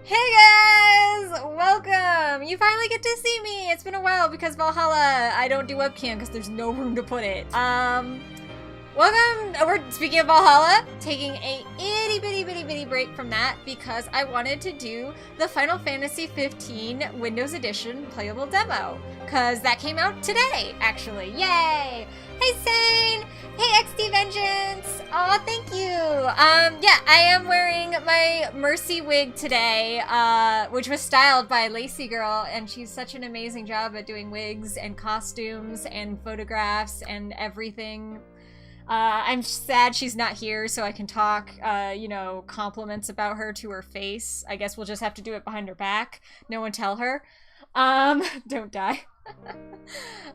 Hey guys! Welcome! You finally get to see me! It's been a while because Valhalla, I don't do webcam because there's no room to put it. Welcome! We're speaking of Valhalla, taking a itty bitty break from that because I wanted to do the Final Fantasy 15 Windows Edition playable demo. Because that came out today, actually. Yay! Hey Sane! Hey XD Vengeance! Aw, thank you! Yeah, I am wearing my Mercy wig today, which was styled by Lacey Girl, and she's such an amazing job at doing wigs and costumes and photographs and everything. I'm sad she's not here so I can talk, compliments about her to her face. I guess we'll just have to do it behind her back. No one tell her. Don't die.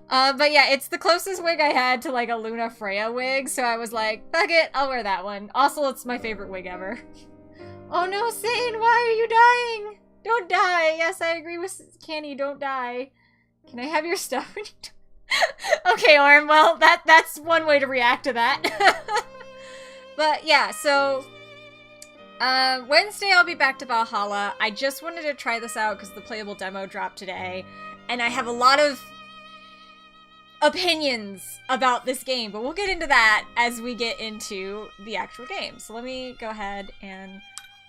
But yeah, it's the closest wig I had to like a Luna Freya wig, so I was like, fuck it, I'll wear that one. Also, it's my favorite wig ever. Oh no, Sane, why are you dying? Don't die. Yes, I agree with Canny, don't die. Can I have your stuff? Okay, Orm, well, that's one way to react to that. But yeah, so Wednesday I'll be back to Valhalla. I just wanted to try this out because the playable demo dropped today, and I have a lot of opinions about this game, but we'll get into that as we get into the actual game. So let me go ahead and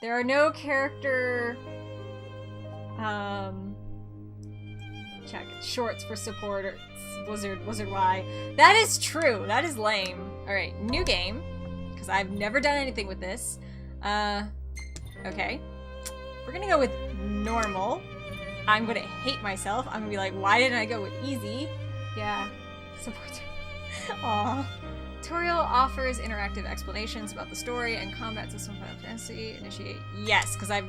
there are no character check shorts for support or Blizzard Y. That is true. That is lame. All right, new game because I've never done anything with this. Okay. We're gonna go with normal. I'm gonna hate myself. I'm gonna be like, why didn't I go with easy? Yeah. Support. Aww. Tutorial offers interactive explanations about the story and combat system of Final Fantasy. Initiate. Yes, because I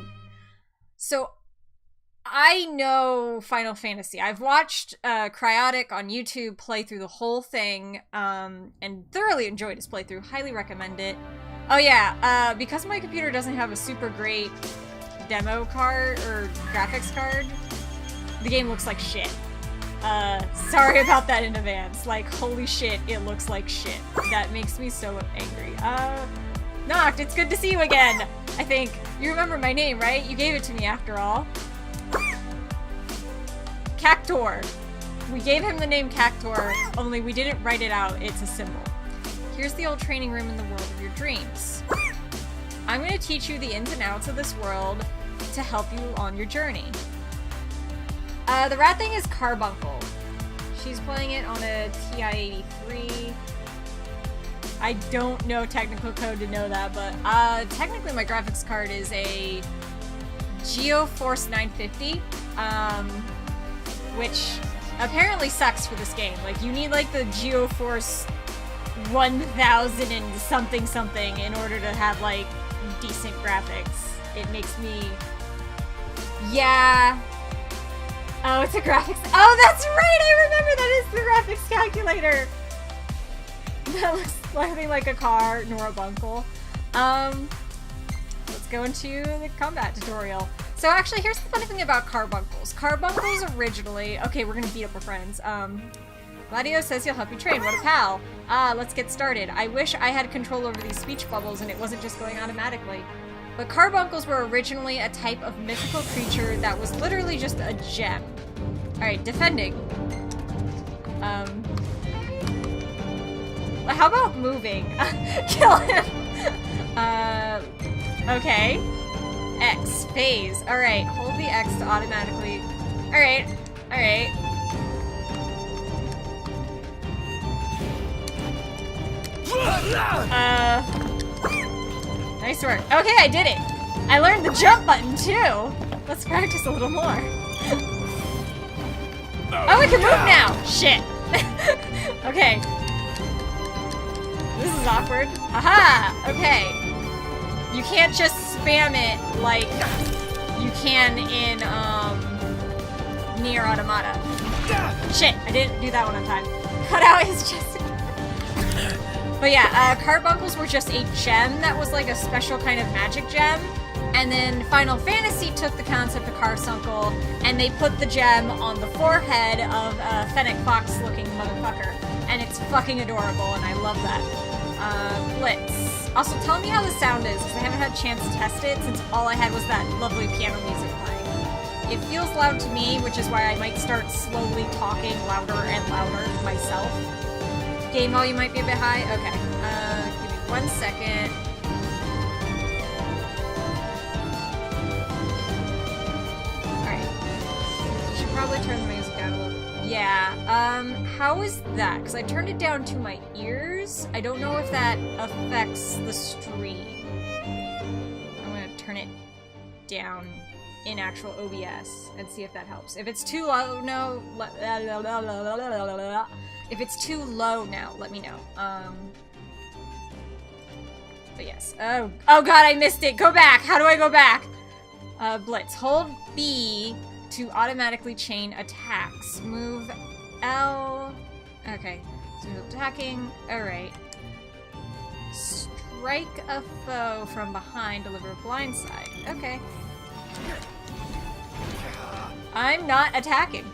know Final Fantasy. I've watched Cryotic on YouTube play through the whole thing and thoroughly enjoyed his playthrough. Highly recommend it. Oh yeah, because my computer doesn't have a super great demo card or graphics card, the game looks like shit. Sorry about that in advance. Like, holy shit, it looks like shit. That makes me so angry. Noct, it's good to see you again, I think. You remember my name, right? You gave it to me after all. Cactor. We gave him the name Cactor, only we didn't write it out. It's a symbol. Here's the old training room in the world of your dreams. I'm going to teach you the ins and outs of this world to help you on your journey. The rat thing is Carbuncle. She's playing it on a TI-83. I don't know technical code to know that, but technically my graphics card is a GeoForce 950, which apparently sucks for this game. Like, you need like the GeoForce 1000 and something in order to have like decent graphics. It makes me... Yeah. Oh, it's a graphics... Oh, that's right! I remember that is the graphics calculator! That looks nothing like a car nor a bunkle. Let's go into the combat tutorial. So actually, here's the funny thing about carbuncles. Carbuncles originally... Okay, we're gonna beat up our friends. Gladio says he'll help you train. What a pal. Let's get started. I wish I had control over these speech bubbles and it wasn't just going automatically. But carbuncles were originally a type of mythical creature that was literally just a gem. Alright, defending. How about moving? Kill him! Okay. X. Phase. Alright, hold the X to automatically... Alright. Nice work. Okay, I did it! I learned the jump button, too! Let's practice a little more. Oh, I can move now! Shit! Okay. This is awkward. Aha! Okay. You can't just spam it like you can in, Nier Automata. Shit! I didn't do that one on time. Cut out his chest. But yeah, carbuncles were just a gem that was like a special kind of magic gem. And then Final Fantasy took the concept of Carsuncle and they put the gem on the forehead of a Fennec Fox looking motherfucker. And it's fucking adorable and I love that. Blitz. Also, tell me how the sound is, because I haven't had a chance to test it since all I had was that lovely piano music It feels loud to me, which is why I might start slowly talking louder and louder myself. Game volume might be a bit high. Okay. Give me 1 second. Alright. You should probably turn the music down a little bit. Yeah, how is that? Because I turned it down to my ears. I don't know if that affects the stream. I'm gonna turn it down in actual OBS and see if that helps. If it's too low, no. If it's too low now, let me know. But yes. Oh god, I missed it. Go back. How do I go back? Blitz. Hold B to automatically chain attacks. Move L. Okay. So attacking. Alright. Strike a foe from behind, deliver a blindside. Okay. I'm not attacking.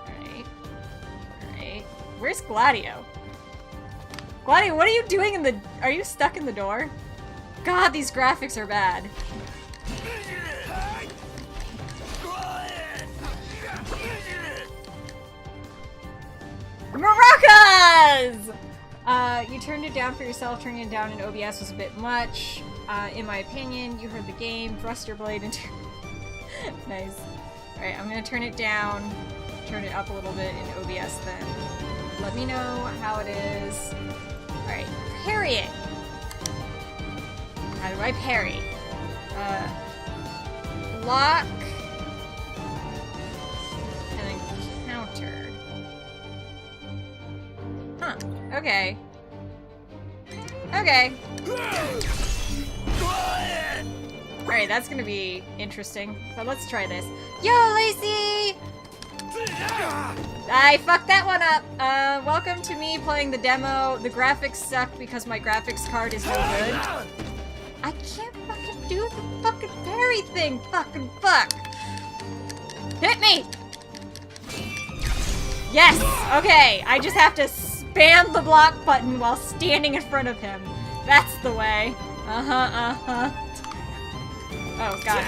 Alright. Alright. Where's Gladio? Gladio, what are you doing in the... Are you stuck in the door? God, these graphics are bad. Maracas! You turned it down for yourself. Turning it down in OBS was a bit much. In my opinion, you heard the game. Thrust your blade into... Nice. Alright, I'm gonna turn it down. Turn it up a little bit in OBS then. Let me know how it is. Alright, parrying. How do I parry? Block. And then counter. Huh. Okay. Okay. Alright, that's gonna be interesting. But let's try this. Yo, Lacey! I fucked that one up. Welcome to me playing the demo. The graphics suck because my graphics card is no good. I can't fucking do the fucking parry thing. Fucking fuck. Hit me! Yes! Okay, I just have to spam the block button while standing in front of him. That's the way. Oh, God.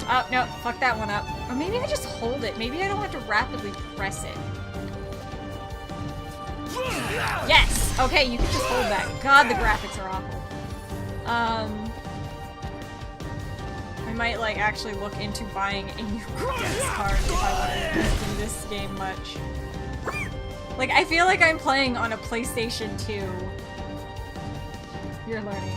Oh, no. Fuck that one up. Or maybe I just hold it. Maybe I don't have to rapidly press it. Yes! Okay, you can just hold that. God, the graphics are awful. I might, like, actually look into buying a new graphics card if I want to do this game much. Like, I feel like I'm playing on a PlayStation 2. You're learning.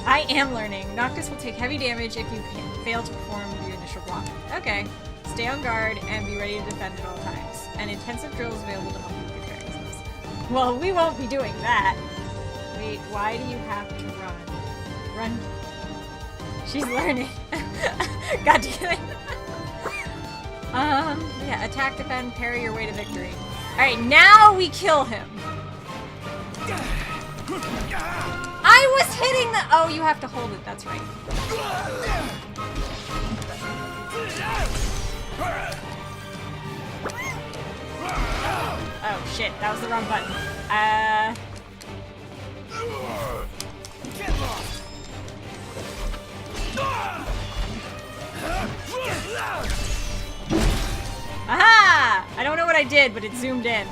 I am learning. Noctis will take heavy damage if you fail to perform the initial block. Okay. Stay on guard and be ready to defend at all times. An intensive drill is available to help you with your parries. Well, we won't be doing that. Wait, why do you have to run? Run. She's learning. God damn it. Yeah, attack, defend, parry your way to victory. Alright, now we kill him. I was hitting the- Oh, you have to hold it, that's right. Oh, shit, that was the wrong button. Get lost. Aha! I don't know what I did, but it zoomed in.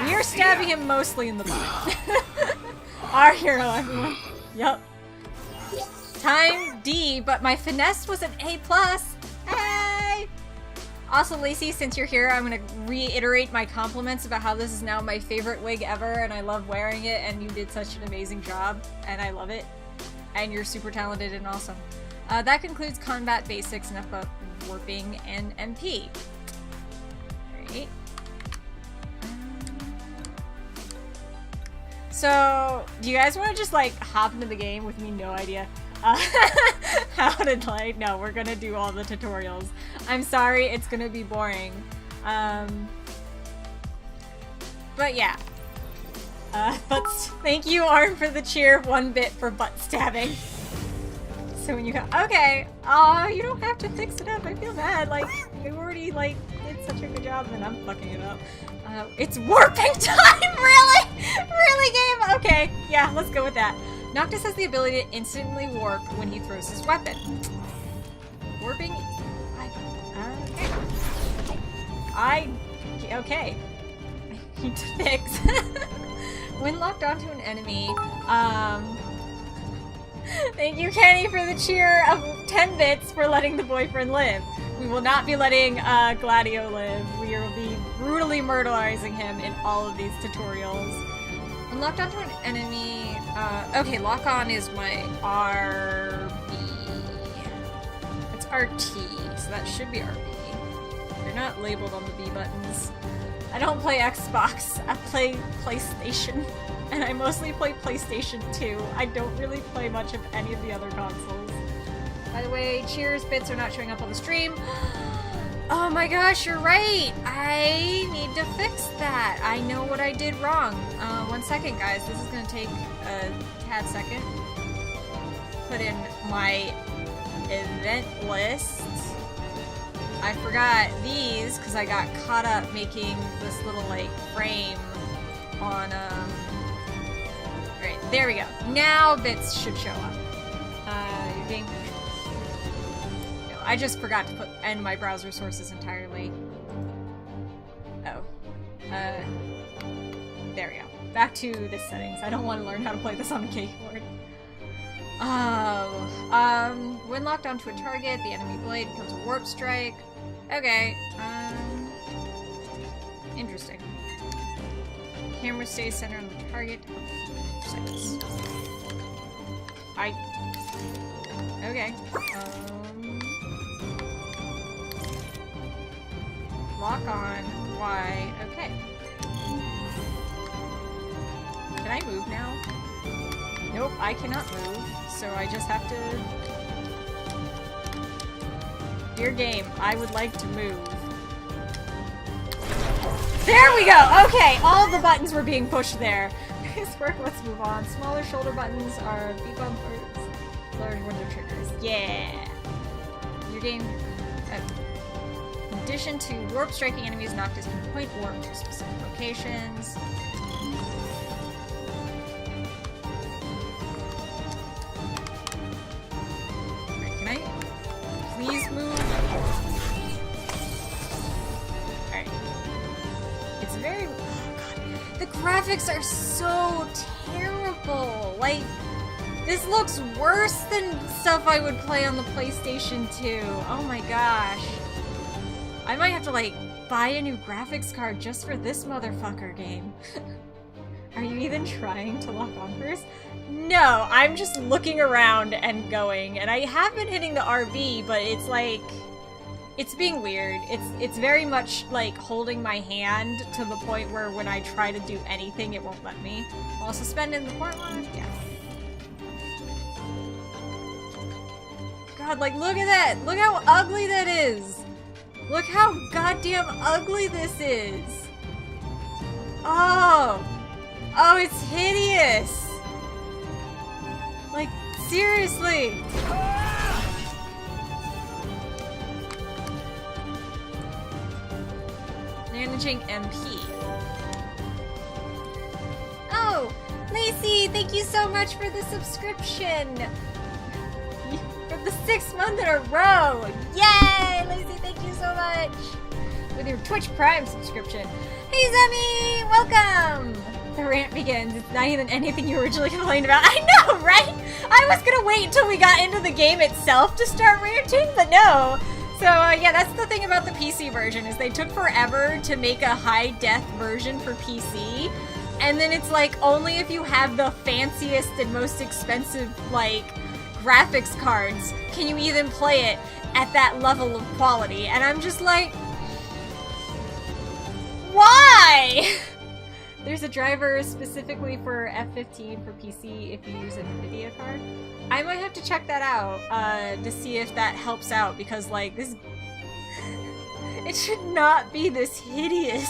We are stabbing him mostly in the butt. Our hero, everyone. Yup. Time D, but my finesse was an A+. Hey! Also, Lacey, since you're here, I'm gonna reiterate my compliments about how this is now my favorite wig ever, and I love wearing it, and you did such an amazing job, and I love it. And you're super talented and awesome. That concludes combat basics, enough about warping and MP. Alright. So, do you guys want to just, like, hop into the game with me? No idea. How to play? No, we're gonna do all the tutorials. I'm sorry, it's gonna be boring. But yeah. But thank you, Arm, for the cheer. 1 bit for butt stabbing. So when you go, okay. Oh, you don't have to fix it up. I feel bad. Like, You already, like, did such a good job, and I'm fucking it up. It's warping time! Really? Really, game? Okay, yeah, let's go with that. Noctis has the ability to instantly warp when he throws his weapon. Warping? Okay. I need to fix. When locked onto an enemy, thank you, Kenny, for the cheer of 10 bits for letting the boyfriend live. We will not be letting Gladio live. We will be brutally murderizing him in all of these tutorials. When locked onto an enemy, okay, lock on is my RB. It's RT, so that should be RB. They're not labeled on the B buttons. I don't play Xbox, I play PlayStation. And I mostly play PlayStation 2. I don't really play much of any of the other consoles. By the way, cheers, bits are not showing up on the stream. Oh my gosh, you're right! I need to fix that. I know what I did wrong. 1 second, guys. This is gonna take a tad second. Put in my event list. I forgot these because I got caught up making this little, like, frame on, Alright, there we go. Now bits should show up. Your game... No, I just forgot to end my browser sources entirely. Oh. There we go. Back to the settings. I don't want to learn how to play this on the keyboard. Oh. When locked onto a target, the enemy blade becomes a warp strike. Okay. Interesting. Camera stays centered on the target. Seconds. Okay. Lock on. Y. Okay. Can I move now? Nope, I cannot move, so I just have to... Dear game, I would like to move. There we go! Okay, all the buttons were being pushed there. Let's move on. Smaller shoulder buttons are B bumpers. Large window triggers. Yeah! Your game... in addition to warp striking enemies, Noctis can point warp to specific locations. Please move. Alright. It's very... Oh god. The graphics are so terrible. Like, this looks worse than stuff I would play on the PlayStation 2. Oh my gosh. I might have to, like, buy a new graphics card just for this motherfucker game. Are you even trying to lock on first? No, I'm just looking around and going, and I have been hitting the RB, but it's like, it's being weird. It's very much like holding my hand to the point where when I try to do anything, it won't let me. While suspended in the port line, yeah. God, like, look at that! Look how ugly that is! Look how goddamn ugly this is! Oh! Oh, it's hideous! Like, seriously! Managing MP. Oh! Lacey, thank you so much for the subscription! For the 6th month in a row! Yay! Lacey, thank you so much! With your Twitch Prime subscription. Hey, Zemi! Welcome! The rant begins. It's not even anything you originally complained about. I know, right? I was gonna wait until we got into the game itself to start ranting, but no. So, yeah, that's the thing about the PC version, is they took forever to make a high-def version for PC, and then it's like, only if you have the fanciest and most expensive, like, graphics cards can you even play it at that level of quality. And I'm just like, why? There's a driver specifically for F15 for PC if you use an NVIDIA card. I might have to check that out to see if that helps out, because, like, this... it should not be this hideous.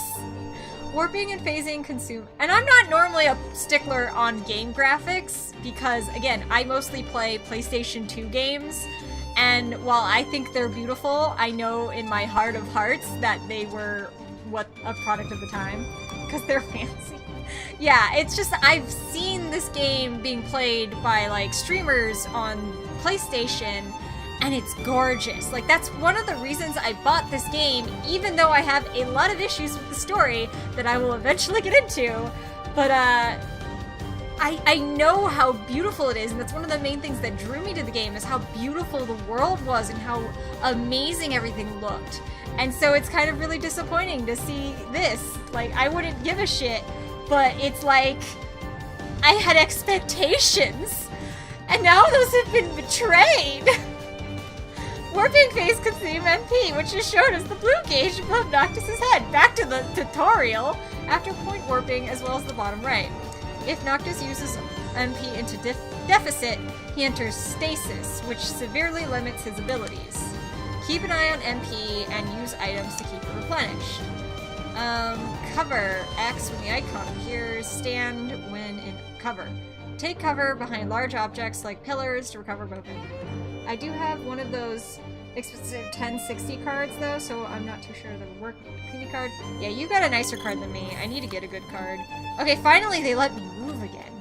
Warping and phasing consume... And I'm not normally a stickler on game graphics, because, again, I mostly play PlayStation 2 games, And while I think they're beautiful, I know in my heart of hearts that they were a product of the time, because they're fancy. Yeah, it's just, I've seen this game being played by like streamers on PlayStation, and it's gorgeous. Like, that's one of the reasons I bought this game, even though I have a lot of issues with the story that I will eventually get into. But I know how beautiful it is, and that's one of the main things that drew me to the game, is how beautiful the world was and how amazing everything looked. And so it's kind of really disappointing to see this. Like, I wouldn't give a shit, but it's like, I had expectations, and now those have been betrayed. Warping phase consume MP, which is shown as the blue gauge above Noctis's head. Back to the tutorial, after point warping, as well as the bottom right. If Noctis uses MP into deficit, he enters stasis, which severely limits his abilities. Keep an eye on MP and use items to keep it replenished. Cover X when the icon appears, stand when in cover. Take cover behind large objects like pillars to recover both. I do have one of those expensive 1060 cards though, so I'm not too sure that would work. Peony card? Yeah, you got a nicer card than me. I need to get a good card. Okay, finally they let me move again.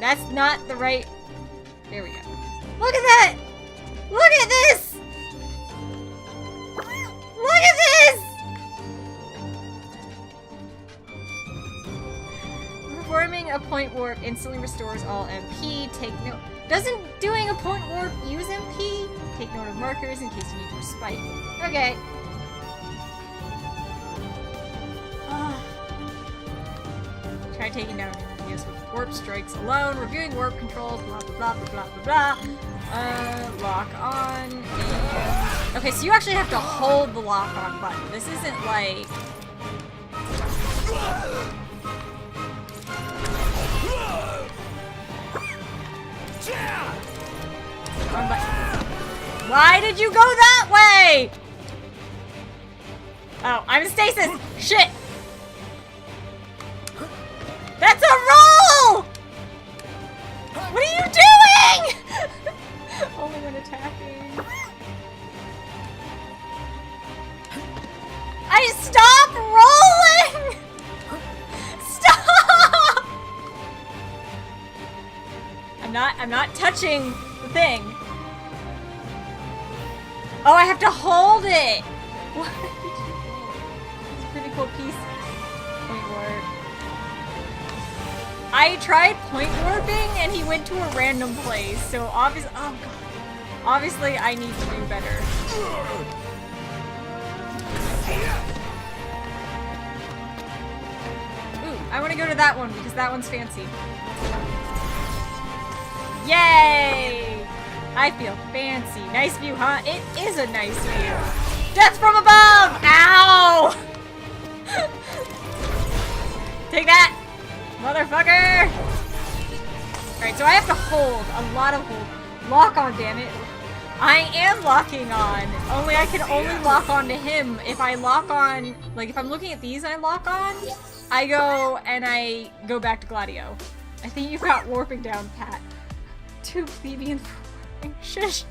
That's not the right... There we go. Look at that! Look at this! Look at this! Performing a point warp instantly restores all MP. Take note. Doesn't doing a point warp use MP? Take note of markers in case you need respite. Okay. Try taking down enemies with warp strikes alone. Reviewing warp controls. Blah blah blah blah blah blah. Lock on. And... Okay, so you actually have to hold the lock on button. This isn't like. Why did you go that way? Oh, I'm in stasis. Shit. That's a roll! What are you doing? Only when attacking. I stop rolling! Stop! I'm not touching the thing. Oh, I have to hold it! What? It's a pretty cool piece. Point warp. I tried point warping and he went to a random place, so obviously, oh god. Obviously I need to do better. Ooh, I want to go to that one because that one's fancy. Yay! I feel fancy. Nice view, huh? It is a nice view. Death from above! Ow! Take that, motherfucker! Alright, so I have to hold. A lot of hold. Lock on, damn it. I am locking on. Only I can only lock on to him if I lock on... Like, if I'm looking at these and I lock on, I go and I go back to Gladio. I think you've got warping down, Pat. Too plebeian for warping. Shush.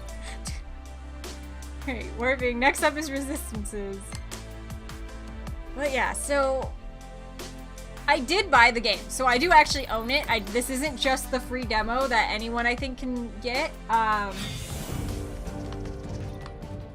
Okay, warping. Next up is resistances. But yeah, so... I did buy the game, so I do actually own it. This isn't just the free demo that anyone I think can get.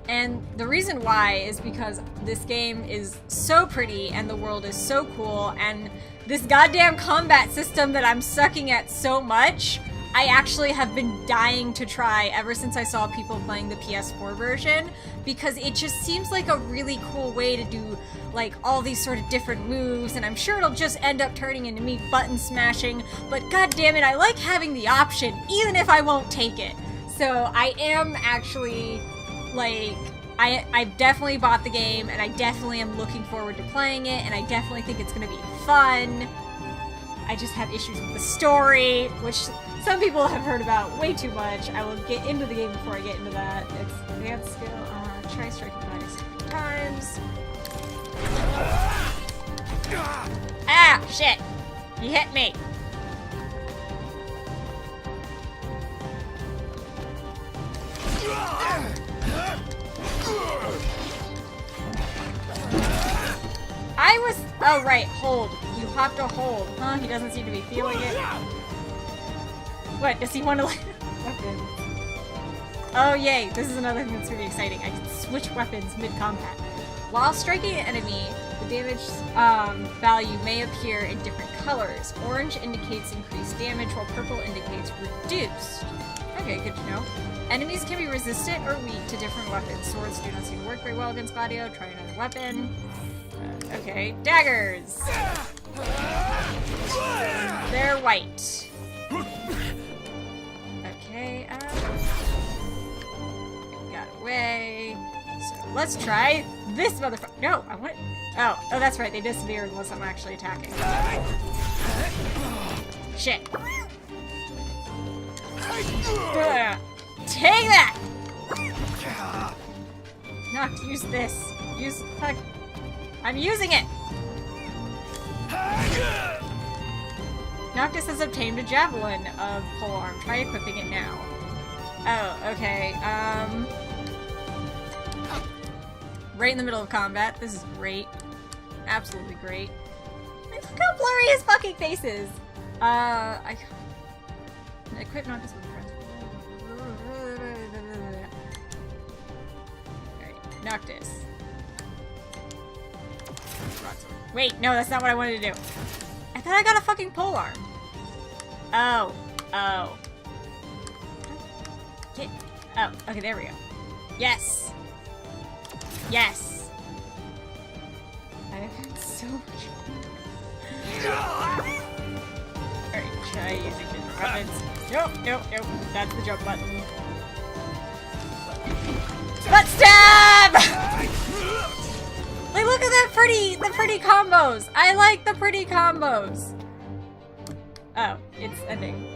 And the reason why is because this game is so pretty and the world is so cool, and this goddamn combat system that I'm sucking at so much, I actually have been dying to try ever since I saw people playing the PS4 version, because it just seems like a really cool way to do like all these sort of different moves, and I'm sure it'll just end up turning into me button smashing, but god damn it, I like having the option, even if I won't take it. So I am actually, like, I've definitely bought the game, and I definitely am looking forward to playing it, and I definitely think it's gonna be fun. I just have issues with the story, which some people have heard about way too much. I will get into the game before I get into that. It's advanced skill. Try striking 5 times. Ah, shit! He hit me! Oh, right, hold. You have to hold. Huh? He doesn't seem to be feeling it. What, does he want to weapons? Oh, yay. This is another thing that's really exciting. I can switch weapons mid-combat. While striking an enemy, the damage value may appear in different colors. Orange indicates increased damage, while purple indicates reduced. Okay, good to know. Enemies can be resistant or weak to different weapons. Swords do not seem to work very well against Gladio. Try another weapon. Okay, daggers! They're white. Okay, got away. So let's try this motherfucker. No, I want. Oh, that's right. They disappear unless I'm actually attacking. Shit. Take that! Not use this. Use. I'm using it! Noctis has obtained a javelin of polearm. Try equipping it now. Oh, okay. Right in the middle of combat. This is great. Absolutely great. Look how blurry his fucking face is! I equip Noctis with friends. Alright, Noctis. Wait, no, that's not what I wanted to do. I thought I got a fucking polearm. Oh. Oh. Get. Oh, okay, there we go. Yes. Yes. I have had so much fun. Alright, try using different weapons. Nope, nope, nope. That's the jump button. Butt stab! Like, look at the pretty combos. I like the pretty combos. Oh, it's ending.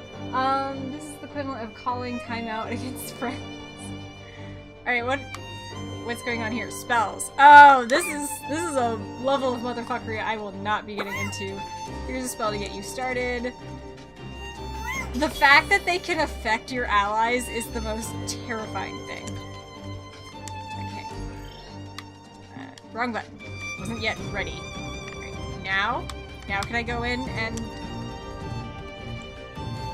This is the equivalent of calling timeout against friends. Alright, what's going on here? Spells. Oh, this is a level of motherfuckery I will not be getting into. Here's a spell to get you started. The fact that they can affect your allies is the most terrifying thing. Okay. Wrong button. Wasn't yet ready. Right, now can I go in and...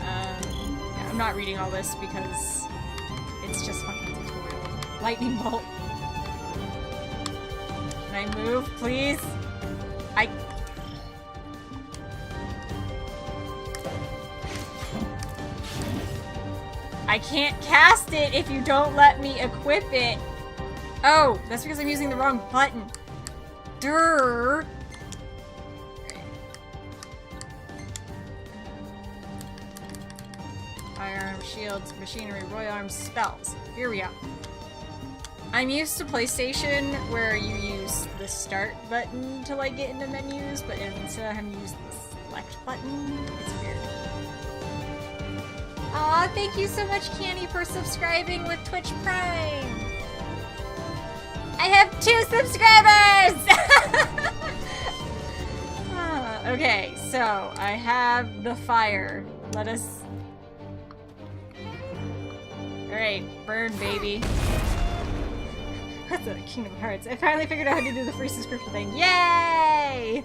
yeah, I'm not reading all this because it's just fucking tutorial. Lightning bolt. Can I move, please? I can't cast it if you don't let me equip it. Oh, that's because I'm using the wrong button. Durr. Firearms, shields, machinery, royal arms, spells. Here we go. I'm used to PlayStation where you use the start button to like get into menus, but instead of having to use the select button, it's weird. Aw, thank you so much, Canny, for subscribing with Twitch Prime. I have 2 subscribers! Okay, so I have the fire. Let us... Alright, burn, baby. That's a Kingdom Hearts. I finally figured out how to do the free subscription thing. Yay!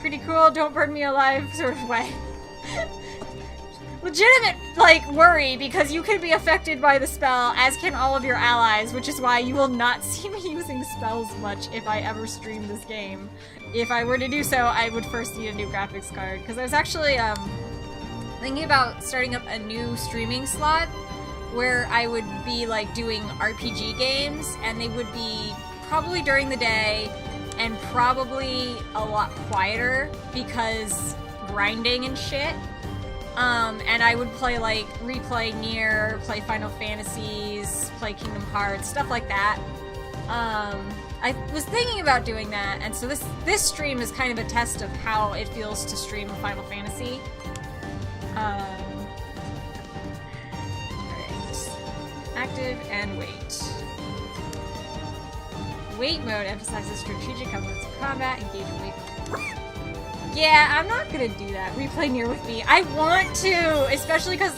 Pretty cool, don't burn me alive sort of way. Legitimate, like, worry, because you could be affected by the spell, as can all of your allies, which is why you will not see me using spells much if I ever stream this game. If I were to do so, I would first need a new graphics card, because I was actually, thinking about starting up a new streaming slot, where I would be, like, doing RPG games, and they would be probably during the day, and probably a lot quieter, because grinding and shit. And I would play, like, replay Nier, play Final Fantasies, play Kingdom Hearts, stuff like that. I was thinking about doing that, and so this stream is kind of a test of how it feels to stream a Final Fantasy. Alright. Active and wait. Wait mode emphasizes strategic elements of combat, engage in wait mode. Yeah, I'm not gonna do that. Replay Nier with me. I want to, especially because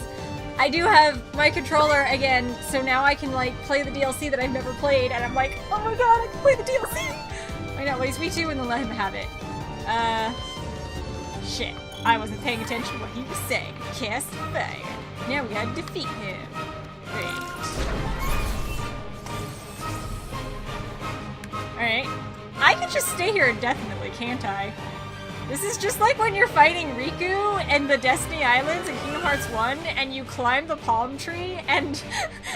I do have my controller again, so now I can, like, play the DLC that I've never played, and I'm like, oh my god, I can play the DLC! Why not? Well, he's weak too, and then let him have it. Shit. I wasn't paying attention to what he was saying. Cast fire. Now we gotta defeat him. Great. Alright. I could just stay here indefinitely, can't I? This is just like when you're fighting Riku and the Destiny Islands in Kingdom Hearts 1 and you climb the palm tree and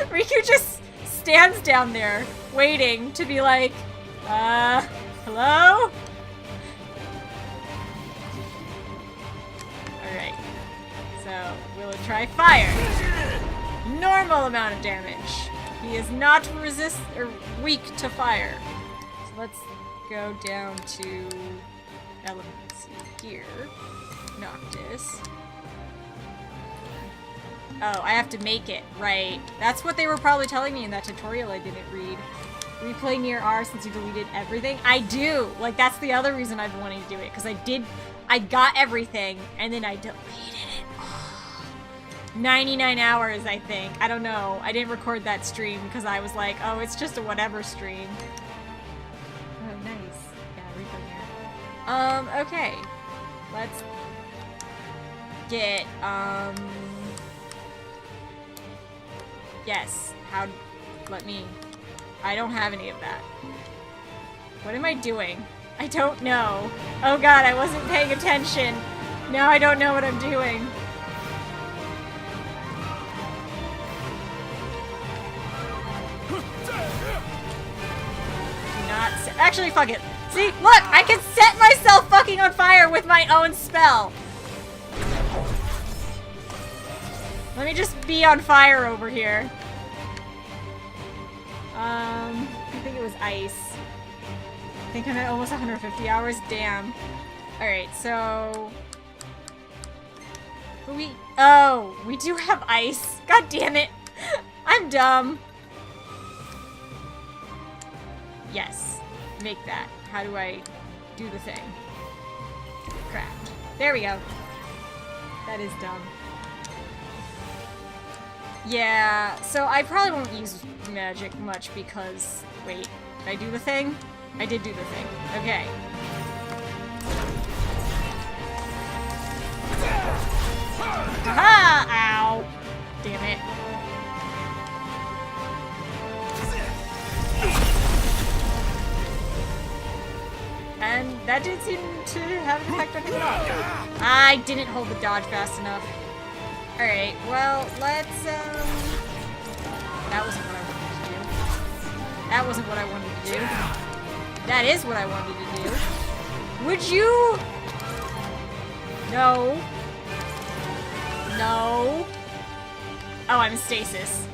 Riku just stands down there waiting to be like, hello? Alright. So, we'll try fire. Normal amount of damage. He is not weak to fire. So let's go down to elements here. Noctis. Oh, I have to make it, right. That's what they were probably telling me in that tutorial I didn't read. Replay near R since you deleted everything. I do! Like, that's the other reason I've been wanting to do it, because I got everything, and then I deleted it. Oh, 99 hours, I think. I don't know. I didn't record that stream because I was like, oh, it's just a whatever stream. Oh, nice. Yeah, replay near. Okay. Let's get, yes. I don't have any of that. What am I doing? I don't know. Oh god, I wasn't paying attention. Now I don't know what I'm doing. Actually, fuck it. See? Look! I can set myself fucking on fire with my own spell! Let me just be on fire over here. I think it was ice. I think I'm at almost 150 hours. Damn. Alright, so... we do have ice. God damn it. I'm dumb. Yes. Make that. How do I do the thing? Craft. There we go. That is dumb. Yeah, so I probably won't use magic much because... Wait, did I do the thing? I did do the thing. Okay. Haha! Ow! Damn it. And that didn't seem to have an effect on him at all. I didn't hold the dodge fast enough. Alright, well, let's, that wasn't what I wanted to do. That wasn't what I wanted to do. That is what I wanted to do. Would you? No. No. Oh, I'm in stasis.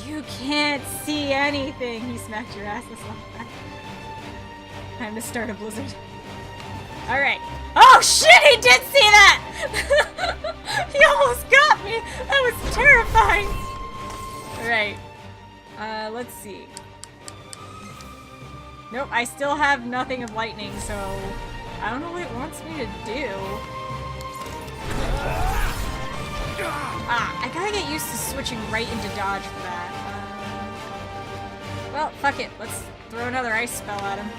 You can't see anything. He smacked your ass. That's not bad. Time to start a blizzard. Alright. Oh shit, he did see that! He almost got me! That was terrifying! Alright. Let's see. Nope, I still have nothing of lightning, so I don't know what it wants me to do. I gotta get used to switching right into dodge for that. Well, fuck it. Let's throw another ice spell at him.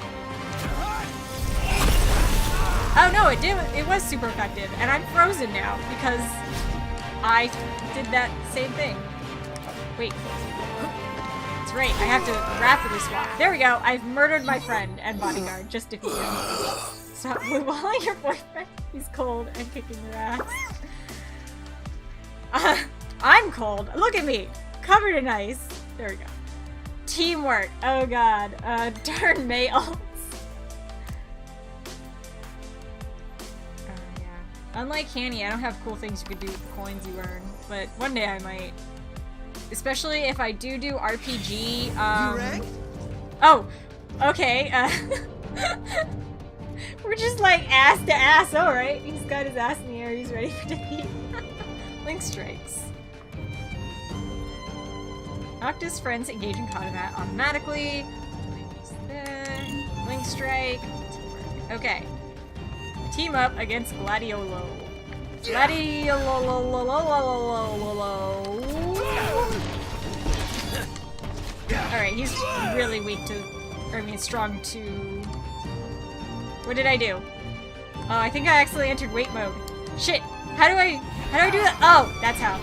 Oh no, it did. It was super effective, and I'm frozen now because I did that same thing. Wait. That's right. I have to rapidly swap. There we go. I've murdered my friend and bodyguard. Just defeated him. Stop blue-balling your boyfriend. He's cold and kicking your ass. I'm cold. Look at me. Covered in ice. There we go. Teamwork. Oh god. Darn males. Yeah. Unlike Hanny, I don't have cool things you could do with the coins you earn. But one day I might. Especially if I do RPG. You ranked? Oh. Okay. We're just like ass to ass. Alright. He's got his ass in the air. He's ready for defeat. Link strikes. Noctis friends engage in combat automatically. Link strike. Okay. Team up against Gladiolo. Okay, he's really weak to, or I mean strong to... What did I do? Oh, I think I accidentally entered wait mode. Shit! How do I do that? Oh, that's how.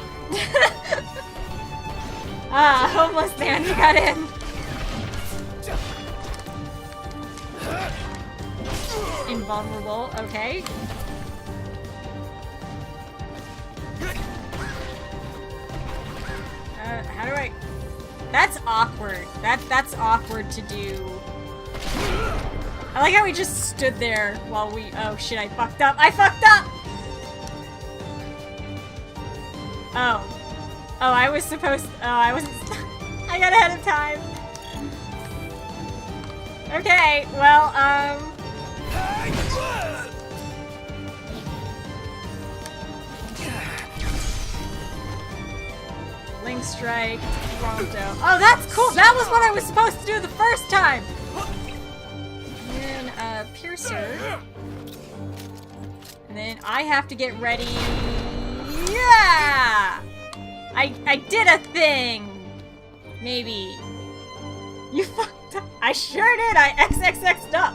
Ah, homeless man, you got in. Invulnerable, okay. How do I... That's awkward. That's awkward to do. I like how we just stood there while we... Oh shit, I fucked up. I fucked up! Oh. Oh, I was supposed... Oh, I wasn't... I got ahead of time. Okay, well, Link Strike, Toronto. Oh, that's cool! That was what I was supposed to do the first time! And then, Piercer. And then I have to get ready... Yeah! I did a thing! Maybe. You fucked up. I sure did! I XXX'd up!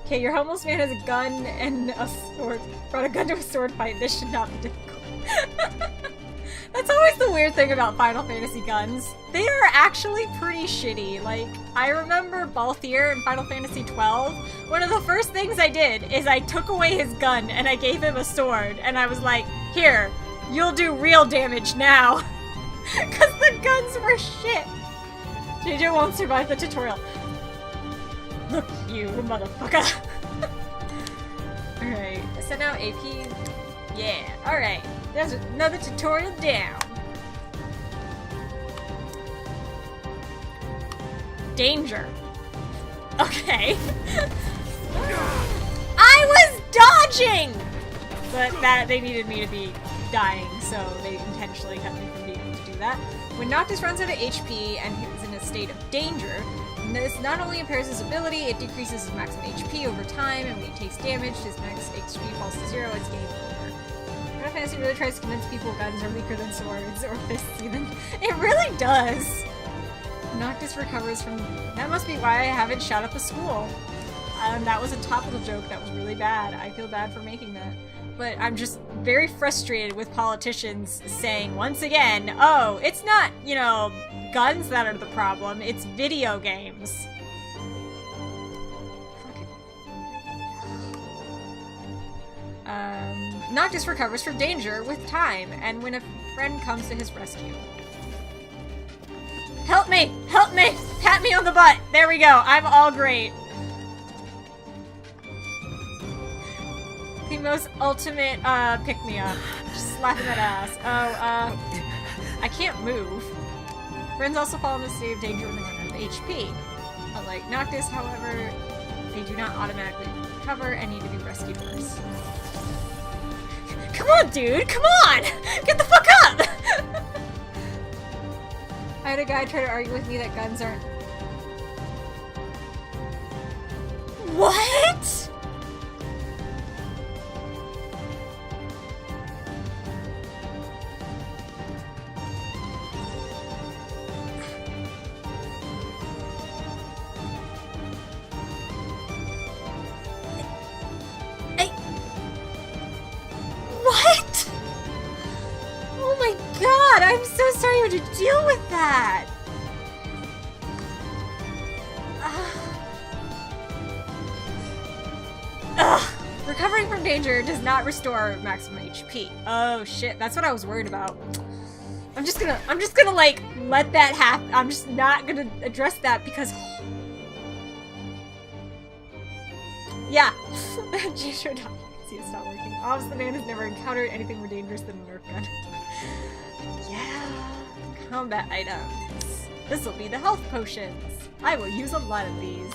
Okay, your homeless man has a gun and a sword. Brought a gun to a sword fight. This should not be difficult. That's always the weird thing about Final Fantasy guns. They are actually pretty shitty. Like, I remember Balthier in Final Fantasy XII. One of the first things I did is I took away his gun and I gave him a sword. And I was like, here, you'll do real damage now. Because the guns were shit. JJ won't survive the tutorial. Look, you motherfucker. Alright, send out AP. Yeah, alright. There's another tutorial down. Danger. Okay. I was dodging! But that they needed me to be dying, so they intentionally kept me from being able to do that. When Noctis runs out of HP and is in a state of danger, this not only impairs his ability, it decreases his maximum HP over time, and when he takes damage, his max HP falls to 0, it's game over. Final Fantasy really tries to convince people guns are weaker than swords, or fists even. It really does! Noctis recovers from... That must be why I haven't shot up a school. That was a topical joke that was really bad. I feel bad for making that. But I'm just very frustrated with politicians saying, once again, oh, it's not, you know, guns that are the problem, it's video games. Noctis recovers from danger with time, and when a friend comes to his rescue. Help me! Help me! Pat me on the butt! There we go, I'm all great. The most ultimate, pick-me-up. Just slapping that ass. Oh, I can't move. Friends also fall in a state of danger when they run out of HP. Unlike Noctis, however, they do not automatically recover and need to be rescued first. Come on, dude! Come on! Get the fuck up! I had a guy try to argue with me that guns aren't... What?! What?! Oh my god, I'm so sorry you had to deal with that! Ugh. Recovering from danger does not restore maximum HP. Oh shit, that's what I was worried about. I'm just gonna like let that happen. I'm just not gonna address that because yeah. See, it's not working. Obviously, the man has never encountered anything more dangerous than a Nerf gun. Yeah. Combat items. This'll be the health potions. I will use a lot of these.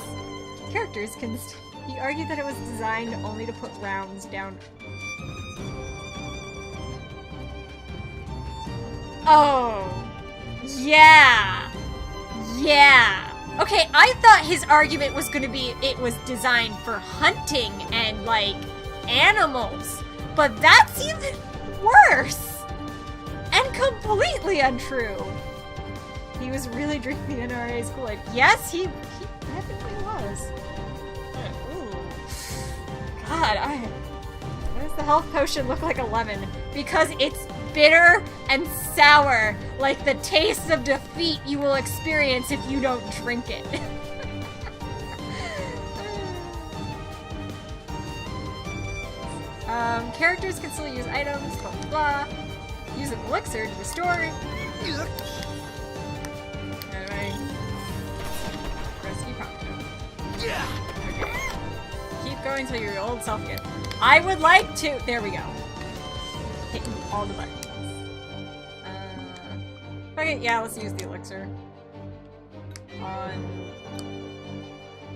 Characters can... He argued that it was designed only to put rounds down... Oh. Yeah. Yeah. Okay, I thought his argument was gonna be it was designed for hunting and, like, animals. But that's even worse! And completely untrue. He was really drinking the NRA's Kool-Aid. Yes, he definitely was. Ooh. God, why does the health potion look like a lemon? Because it's bitter and sour, like the taste of defeat you will experience if you don't drink it. Characters can still use items, blah blah blah. Use an elixir to restore. Alright. Rescue Prompto. Okay. Keep going till your old self again. I would like to. There we go. Hitting all the buttons. Okay, yeah, let's use the elixir.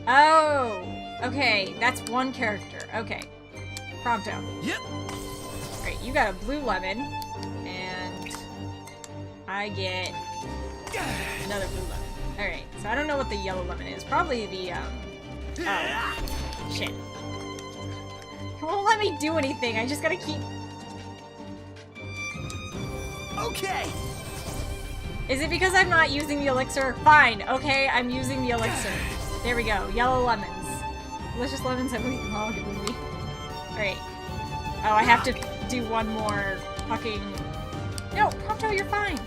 Oh, okay, that's one character. Okay, Prompto. Yep. Alright, you got a blue lemon, and I get another blue lemon. Alright, so I don't know what the yellow lemon is. Probably the, oh, shit. It won't let me do anything, I just gotta keep... Okay. Is it because I'm not using the elixir? Fine, okay, I'm using the elixir. There we go, yellow lemons. Delicious lemons have we all given me. Alright. Oh, I have to do one more fucking... No, Prompto, you're fine.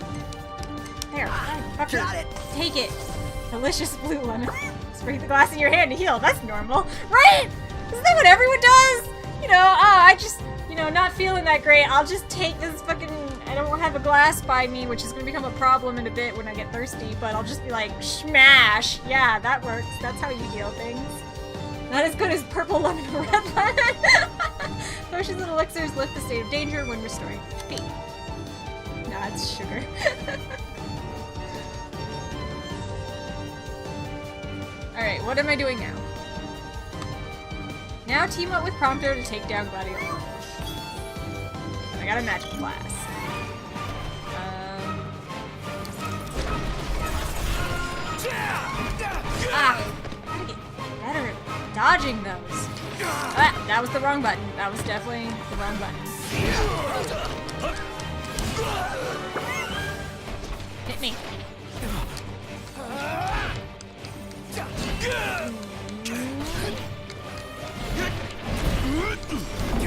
There, fine. Fuck Got it. it. Take it. Delicious blue lemon. Spray the glass in your hand to heal. That's normal. Right? Isn't that what everyone does? You know, I just, you know, not feeling that great. I'll just take this fucking... I don't have a glass by me, which is going to become a problem in a bit when I get thirsty, but I'll just be like, smash! Yeah, that works. That's how you heal things. Not as good as purple lemon or red lemon. Potions and elixirs lift the state of danger when restoring HP. Nah, it's sugar. Alright, what am I doing now? Now team up with Prompto to take down Gladiator. And I got a magic glass. Gotta get better at dodging those. Ah, that was the wrong button. That was definitely the wrong button. Hit me.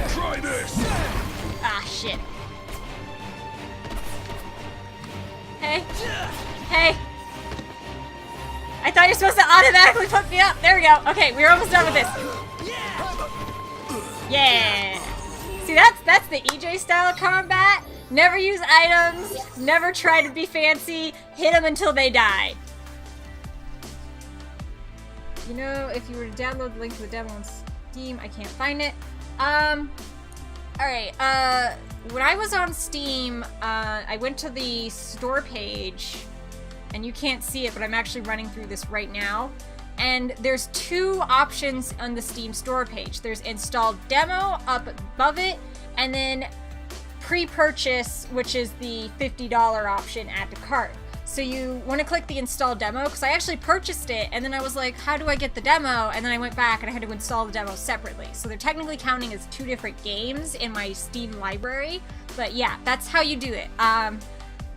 Try this. Ah, shit. Hey. Hey. I thought you were supposed to automatically put me up. There we go. Okay, we're almost done with this. Yeah. See, that's the EJ style of combat. Never use items. Never try to be fancy. Hit them until they die. You know, if you were to download the link to the demo on Steam, I can't find it. Alright, when I was on Steam, I went to the store page, and you can't see it, but I'm actually running through this right now. And there's two options on the Steam store page. There's install demo up above it, and then pre-purchase, which is the $50 option, add to cart. So you want to click the install demo, because I actually purchased it, and then I was like, how do I get the demo? And then I went back and I had to install the demo separately. So they're technically counting as two different games in my Steam library. But yeah, that's how you do it.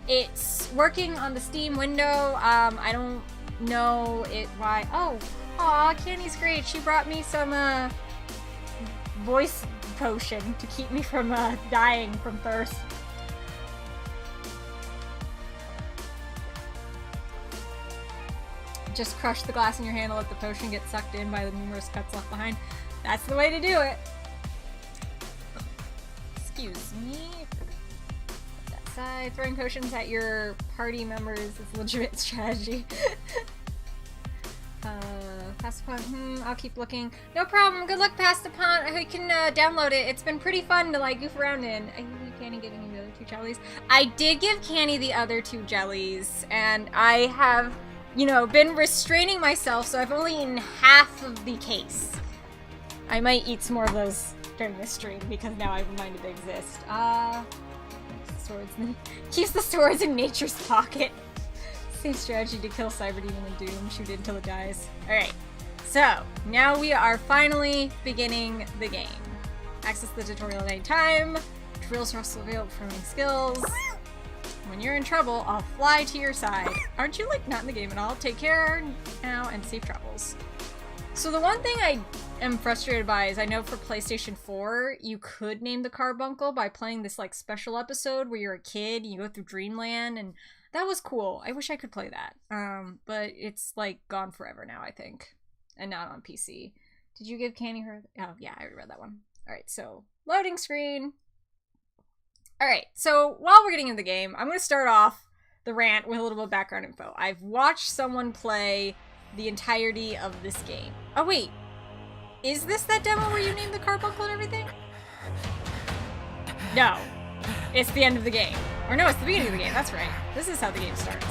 It's working on the Steam window. I don't know why. Oh, aw, Candy's great. She brought me some voice potion to keep me from dying from thirst. Just crush the glass in your hand and let the potion get sucked in by the numerous cuts left behind. That's the way to do it. Excuse me. That side. Throwing potions at your party members is a legitimate strategy. Pastapon. I'll keep looking. No problem. Good luck, Pastapon. I hope you can download it. It's been pretty fun to like goof around in. I gave you Candy giving you the other two jellies. I did give Candy the other two jellies, and I have, you know, been restraining myself, so I've only eaten half of the case. I might eat some more of those during this stream because now I've reminded they exist. Keeps the swords in nature's pocket. Same strategy to kill Cyber Demon and Doom. Shoot it until it dies. Alright, so now we are finally beginning the game. Access the tutorial at any time. Drills are also available for main skills. When you're in trouble, I'll fly to your side. Aren't you, like, not in the game at all? Take care now and safe travels. So the one thing I am frustrated by is I know for PlayStation 4, you could name the carbuncle by playing this, like, special episode where you're a kid and you go through Dreamland, and that was cool. I wish I could play that. But it's, like, gone forever now, I think. And not on PC. Did you give Candy her... Oh, yeah, I already read that one. Alright, so, loading screen. Alright, so while we're getting into the game, I'm going to start off the rant with a little bit of background info. I've watched someone play the entirety of this game. Oh, wait. Is this that demo where you name the carbuncle and everything? No. It's the end of the game. Or no, it's the beginning of the game. That's right. This is how the game starts.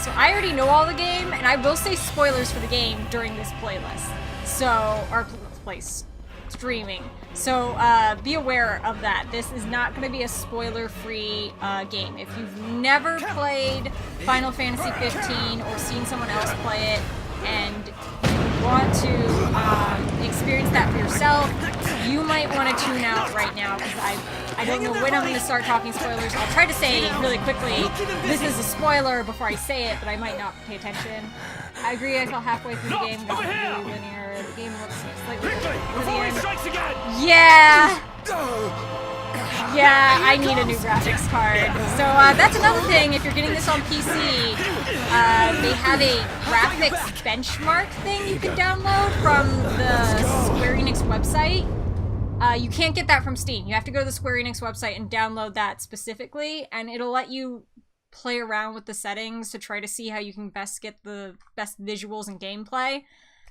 So I already know all the game, and I will say spoilers for the game during this playlist. So, or place streaming. So be aware of that. This is not going to be a spoiler-free game. If you've never played Final Fantasy 15 or seen someone else play it, and you want to experience that for yourself, you might want to tune out right now, because I don't know when I'm going to start talking spoilers. I'll try to say really quickly, this is a spoiler before I say it, but I might not pay attention. I agree, I fell halfway through the game, it's really linear. The game looks slightly Yeah! Yeah, I need a new graphics card. So that's another thing, if you're getting this on PC, they have a graphics benchmark thing you can download from the Square Enix website. You can't get that from Steam. You have to go to the Square Enix website and download that specifically, and it'll let you play around with the settings to try to see how you can best get the best visuals and gameplay.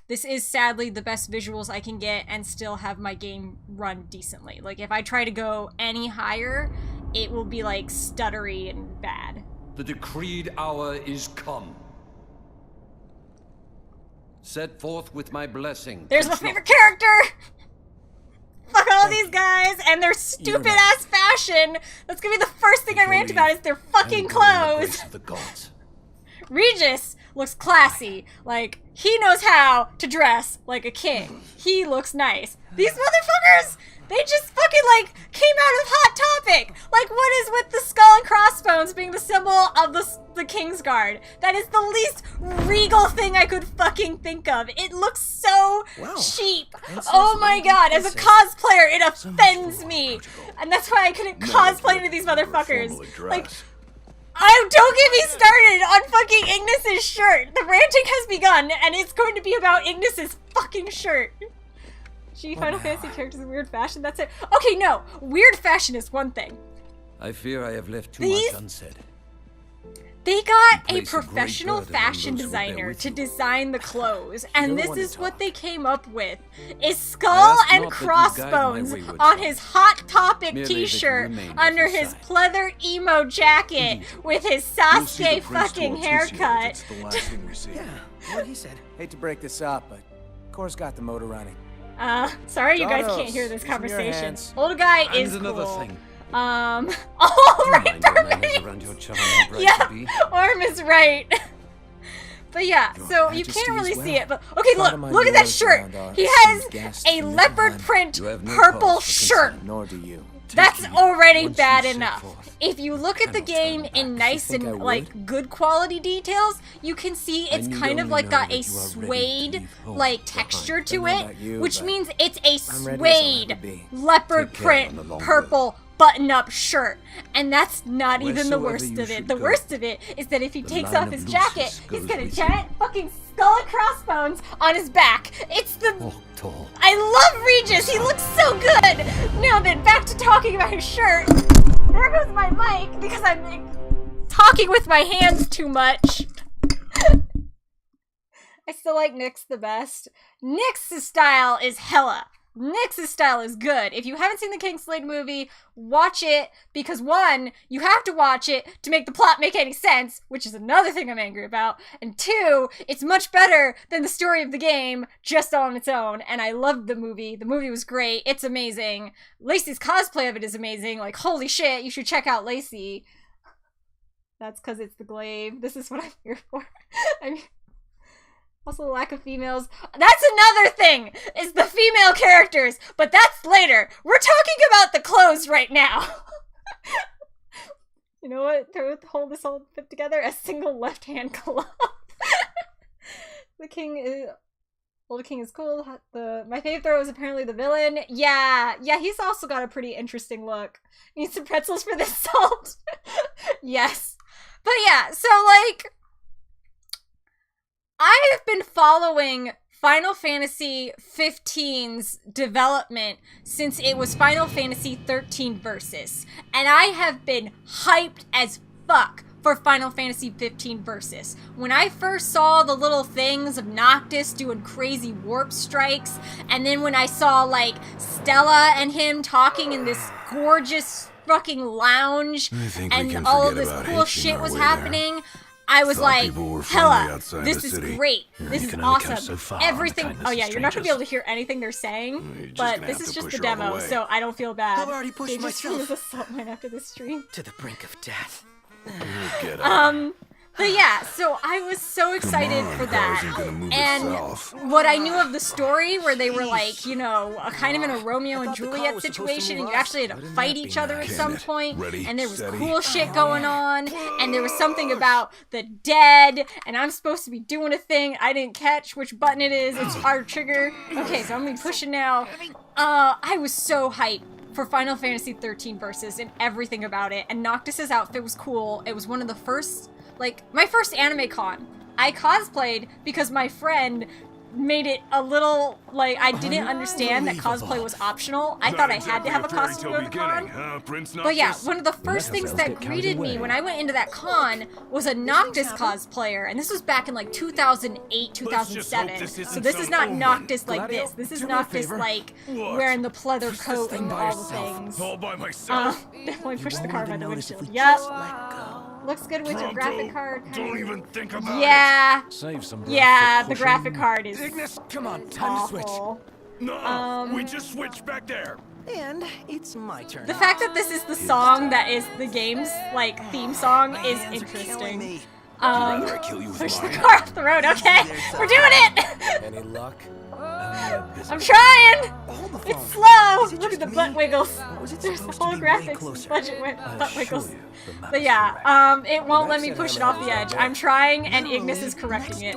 This is sadly the best visuals I can get and still have my game run decently. Like, if I try to go any higher, it will be like stuttery and bad. The decreed hour is come. Set forth with my blessing. There's my favorite character! Fuck all these guys and their stupid ass fashion. That's gonna be the first thing I rant about is their fucking clothes. Regis looks classy. Like, he knows how to dress like a king. He looks nice. These motherfuckers, they just fucking, like, came out of Hot Topic. Like, what is with the skull and crossbones being the symbol of the Kingsguard? That is the least regal thing I could fucking think of. It looks so cheap. Oh my god, as a cosplayer, it offends me. And that's why I couldn't cosplay into these motherfuckers. Like, don't get me started on fucking Ignis's shirt. The ranting has begun, and it's going to be about Ignis's fucking shirt. Gee, Final Fantasy characters in weird fashion, that's it. Okay, no, weird fashion is one thing. I fear I have left too much unsaid. They got a professional fashion designer to design the clothes, and this is what they came up with. Is skull and crossbones on his Hot Topic t-shirt under his pleather emo jacket with his Sasuke fucking haircut. Yeah, what he said. Hate to break this up, but Core's got the motor running. Sorry you guys can't hear this conversation. Old guy is cool. Right, yeah, Orm is right. But yeah, so you can't really see it, but okay, look at that shirt. He has a leopard print purple shirt. Nor do you. That's already bad enough. If you look at the game in nice and like good quality details, you can see it's kind of like got a suede like texture to it, which means it's a suede leopard print purple button-up shirt, and that's not even the worst of it. The worst of it is that if he takes off his jacket, he's got a giant fucking skull and crossbones on his back. It's the... I love Regis! He looks so good! Now then, back to talking about his shirt. There goes my mic, because I'm like, talking with my hands too much. I still like Nyx the best. Nyx's style is hella. Nyx's style is good. If you haven't seen the Kingslade movie, watch it, because one, you have to watch it to make the plot make any sense, which is another thing I'm angry about, and two, it's much better than the story of the game just on its own, and I loved the movie. The movie was great. It's amazing. Lacey's cosplay of it is amazing. Like, holy shit, you should check out Lacey. That's because it's the glaive. This is what I'm here for. I mean, Also, the lack of females. That's another thing, is the female characters, but that's later. We're talking about the clothes right now. You know what? To hold this all put together, a single left-hand glove. The king is... Well, the king is cool. My favorite though is apparently the villain. Yeah, he's also got a pretty interesting look. Need some pretzels for this salt. Yes. But yeah, so like, I've been following Final Fantasy 15's development since it was Final Fantasy 13 Versus, and I have been hyped as fuck for Final Fantasy 15 Versus. When I first saw the little things of Noctis doing crazy warp strikes, and then when I saw like Stella and him talking in this gorgeous fucking lounge, and all of this cool shit was happening, I was like, hella, this is great. This is awesome. Everything. Oh yeah, you're not gonna be able to hear anything they're saying, but this is just the demo, so I don't feel bad. I've already pushed myself a salt mine after this stream. to the brink of death. But yeah, so I was so excited for that. And what I knew of the story, where they were like, you know, kind of in a Romeo and Juliet situation, and you actually had to fight each other at some point, and there was cool shit going on, and there was something about the dead, and I'm supposed to be doing a thing I didn't catch which button it is. It's R trigger. Okay, so I'm gonna be pushing now. I was so hyped for Final Fantasy 13 Versus and everything about it, and Noctis's outfit was cool. It was one of the first, like, my first anime con. I cosplayed because my friend made it a little, like, I didn't understand that cosplay was optional. I thought I had to have a costume at the con. But yeah, one of the first things that greeted me when I went into that con was a Noctis cosplayer, and this was back in like 2008, 2007. So this is not Noctis like this. This is Noctis like wearing the pleather coat and all the things. All by myself. Definitely push the car by the windshield. Yep. Looks good with your graphic card. Don't even think about yeah. Save some Yeah, the graphic card is Ignis, come on, time to switch. awful. No, we just switched back there. And it's my turn. The fact that this is the song that is the game's like theme song is interesting. Push the car off the road. Okay, we're doing it. Any luck? I'm trying. It's slow. Look at the butt wiggles. There's the holographic butt wiggles. But yeah, it won't let me push it off the edge. I'm trying, and Ignis is correcting it.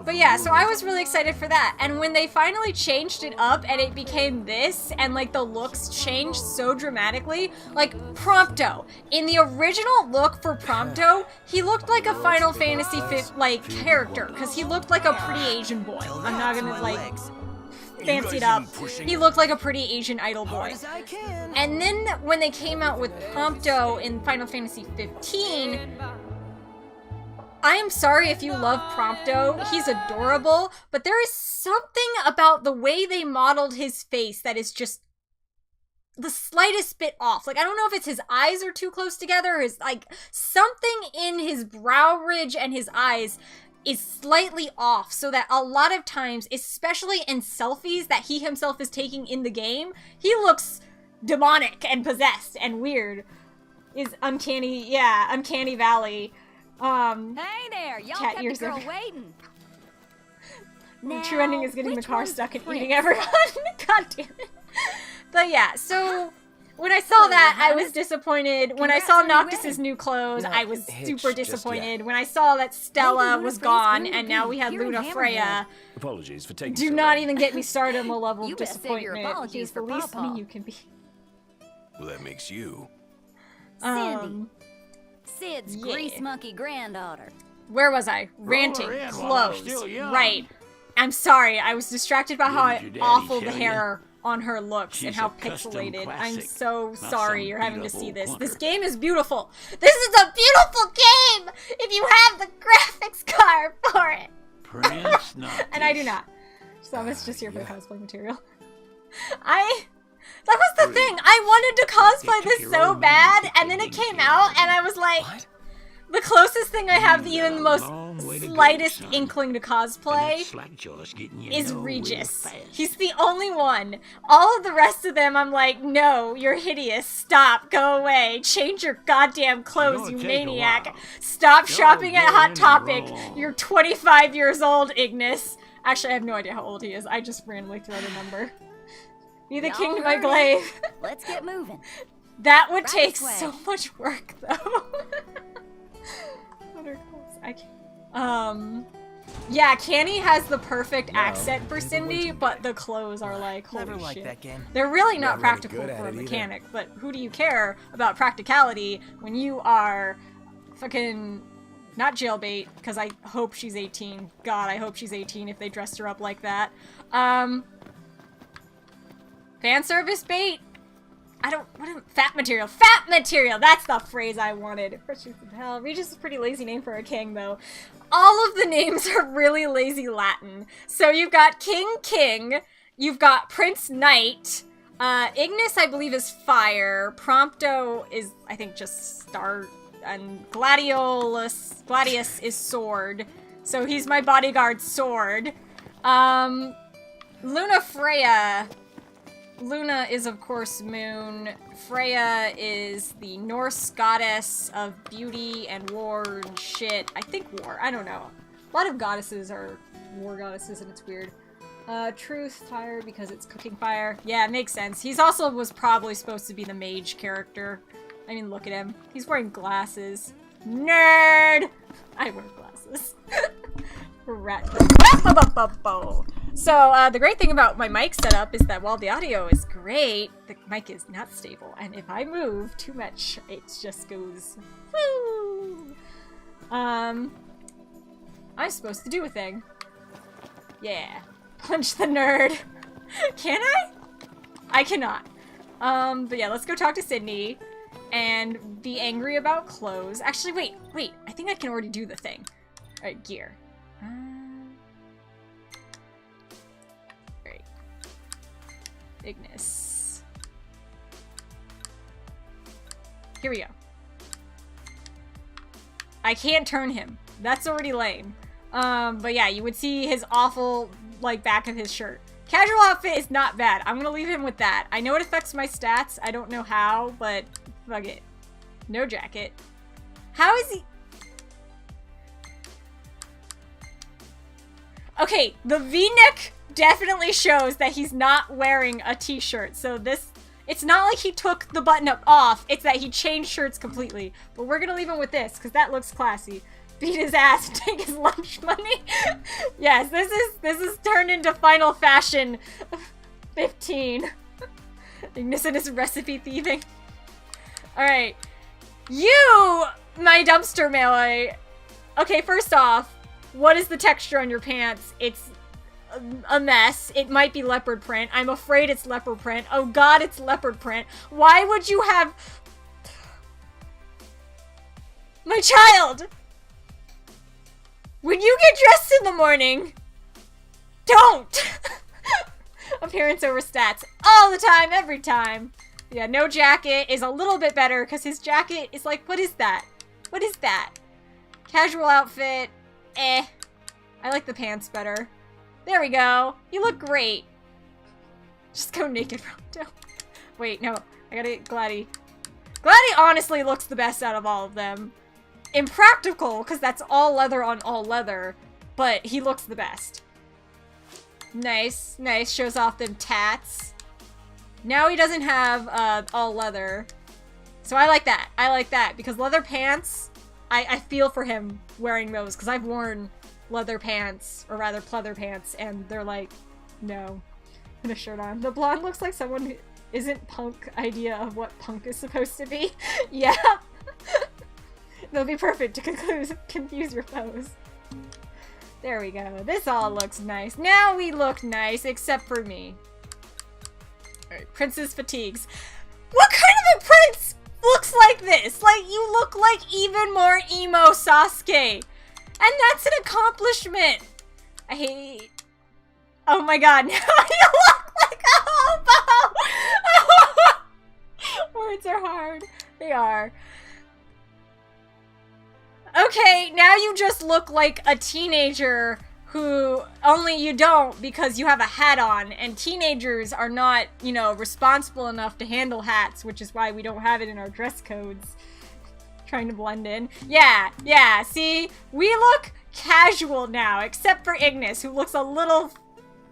But yeah, so I was really excited for that. And when they finally changed it up and it became this, and like the looks changed so dramatically, like Prompto. In the original look for Prompto, he looked like a Final Fantasy like character, because he looked like a pretty Asian boy. I'm not gonna like fancy it up. He looked like a pretty Asian idol boy. And then when they came out with Prompto in Final Fantasy 15, I am sorry if you love Prompto, he's adorable, but there is something about the way they modeled his face that is just the slightest bit off. Like, I don't know if it's his eyes are too close together, or is like something in his brow ridge and his eyes is slightly off, so that a lot of times, especially in selfies that he himself is taking in the game, he looks demonic and possessed and weird. Is uncanny, yeah, Uncanny Valley. Hey there, y'all kept the girl waiting. The true ending is getting the car stuck and eating everyone. God damn it. But yeah, so when I saw that, I was disappointed. When I saw Noctis's new clothes, I was super disappointed. When I saw that Stella was gone and now we had Luna Freya, Apologies for taking do not even get me started on the level of disappointment. He's the least me you can be. Well, that makes you. Cindy. Sid's grease monkey granddaughter. Where was I? Ranting. Clothes. Right. I'm sorry. I was distracted by how awful the hair on her looks and how pixelated. I'm so sorry you're having to see this. This game is beautiful. This is a beautiful game if you have the graphics card for it. And I do not. So I'm just here for the cosplay material. That was the thing. I wanted to cosplay this so bad, and then it came out, and I was like, the closest thing I have, even the most slightest inkling to cosplay is Regis. He's the only one. All of the rest of them, I'm like, no, you're hideous. Stop. Go away. Change your goddamn clothes, you maniac. Stop shopping at Hot Topic. You're 25 years old, Ignis. Actually, I have no idea how old he is. I just randomly threw out a number. Be the king to my glaive. Let's get moving. That would take so much work, though. What are clothes? I can't. Yeah, Canny has the perfect accent for Cindy, but the clothes are like, holy Never liked shit. that game. They're really not Not really practical good at for a it either. mechanic, but who do you care about practicality when you are fucking not jailbait, because I hope she's 18. God, I hope she's 18 if they dressed her up like that. Fan service bait? Fat material. Fat material! That's the phrase I wanted. Hell, Regis is a pretty lazy name for a king, though. All of the names are really lazy Latin. So you've got King, you've got Prince Knight, Ignis, I believe, is fire, Prompto is, I think, just start, and Gladius is sword. So he's my bodyguard sword. Luna Freya. Luna is, of course, moon. Freya is the Norse goddess of beauty and war and shit. I think war. I don't know. A lot of goddesses are war goddesses, and it's weird. Truth, fire, because it's cooking fire. Yeah, it makes sense. He's also was probably supposed to be the mage character. I mean, look at him. He's wearing glasses. Nerd! I wear glasses. Rat. So, the great thing about my mic setup is that while the audio is great, the mic is not stable. And if I move too much, it just goes, woo! I'm supposed to do a thing. Yeah. Punch the nerd. Can I? I cannot. But yeah, let's go talk to Sydney and be angry about clothes. Actually, wait. I think I can already do the thing. Alright, gear. Great. Ignis. Here we go. I can't turn him. That's already lame. But yeah, you would see his awful, like, back of his shirt. Casual outfit is not bad. I'm gonna leave him with that. I know it affects my stats. I don't know how, but fuck it. No jacket. How is he? Okay, the V-neck definitely shows that he's not wearing a t-shirt. So this, it's not like he took the button up off. It's that he changed shirts completely. But we're gonna leave him with this because that looks classy. Beat his ass and take his lunch money. Yes, this is turned into Final Fashion 15. Ignis and his recipe thieving. Alright. You, my dumpster melee. Okay, first off, what is the texture on your pants? It's a mess. It might be leopard print. I'm afraid it's leopard print. Oh god, it's leopard print. Why would you have... My child! When you get dressed in the morning, don't! Appearance over stats. All the time, every time. Yeah, no jacket is a little bit better because his jacket is like, what is that? What is that? Casual outfit. Eh. I like the pants better. There we go. You look great. Just go naked, Rondo. Wait, no. I gotta get Gladdy. Gladdy honestly looks the best out of all of them. Impractical, because that's all leather on all leather, but he looks the best. Nice, nice. Shows off them tats. Now he doesn't have all leather. So I like that. I like that, because leather pants, I feel for him wearing those, because I've worn leather pants, or rather pleather pants, and they're like, no. Put a shirt on. The blonde looks like someone who isn't punk idea of what punk is supposed to be. Yeah. They'll be perfect to confuse your foes. There we go. This all looks nice. Now we look nice, except for me. Alright, Prince's fatigues. What kind of a prince looks like this? Like, you look like even more emo Sasuke. And that's an accomplishment. I hate... Oh my god, now you look like a hobo! Words are hard. They are. Okay, now you just look like a teenager who only you don't because you have a hat on, and teenagers are not, you know, responsible enough to handle hats, which is why we don't have it in our dress codes. Trying to blend in. Yeah, see? We look casual now, except for Ignis, who looks a little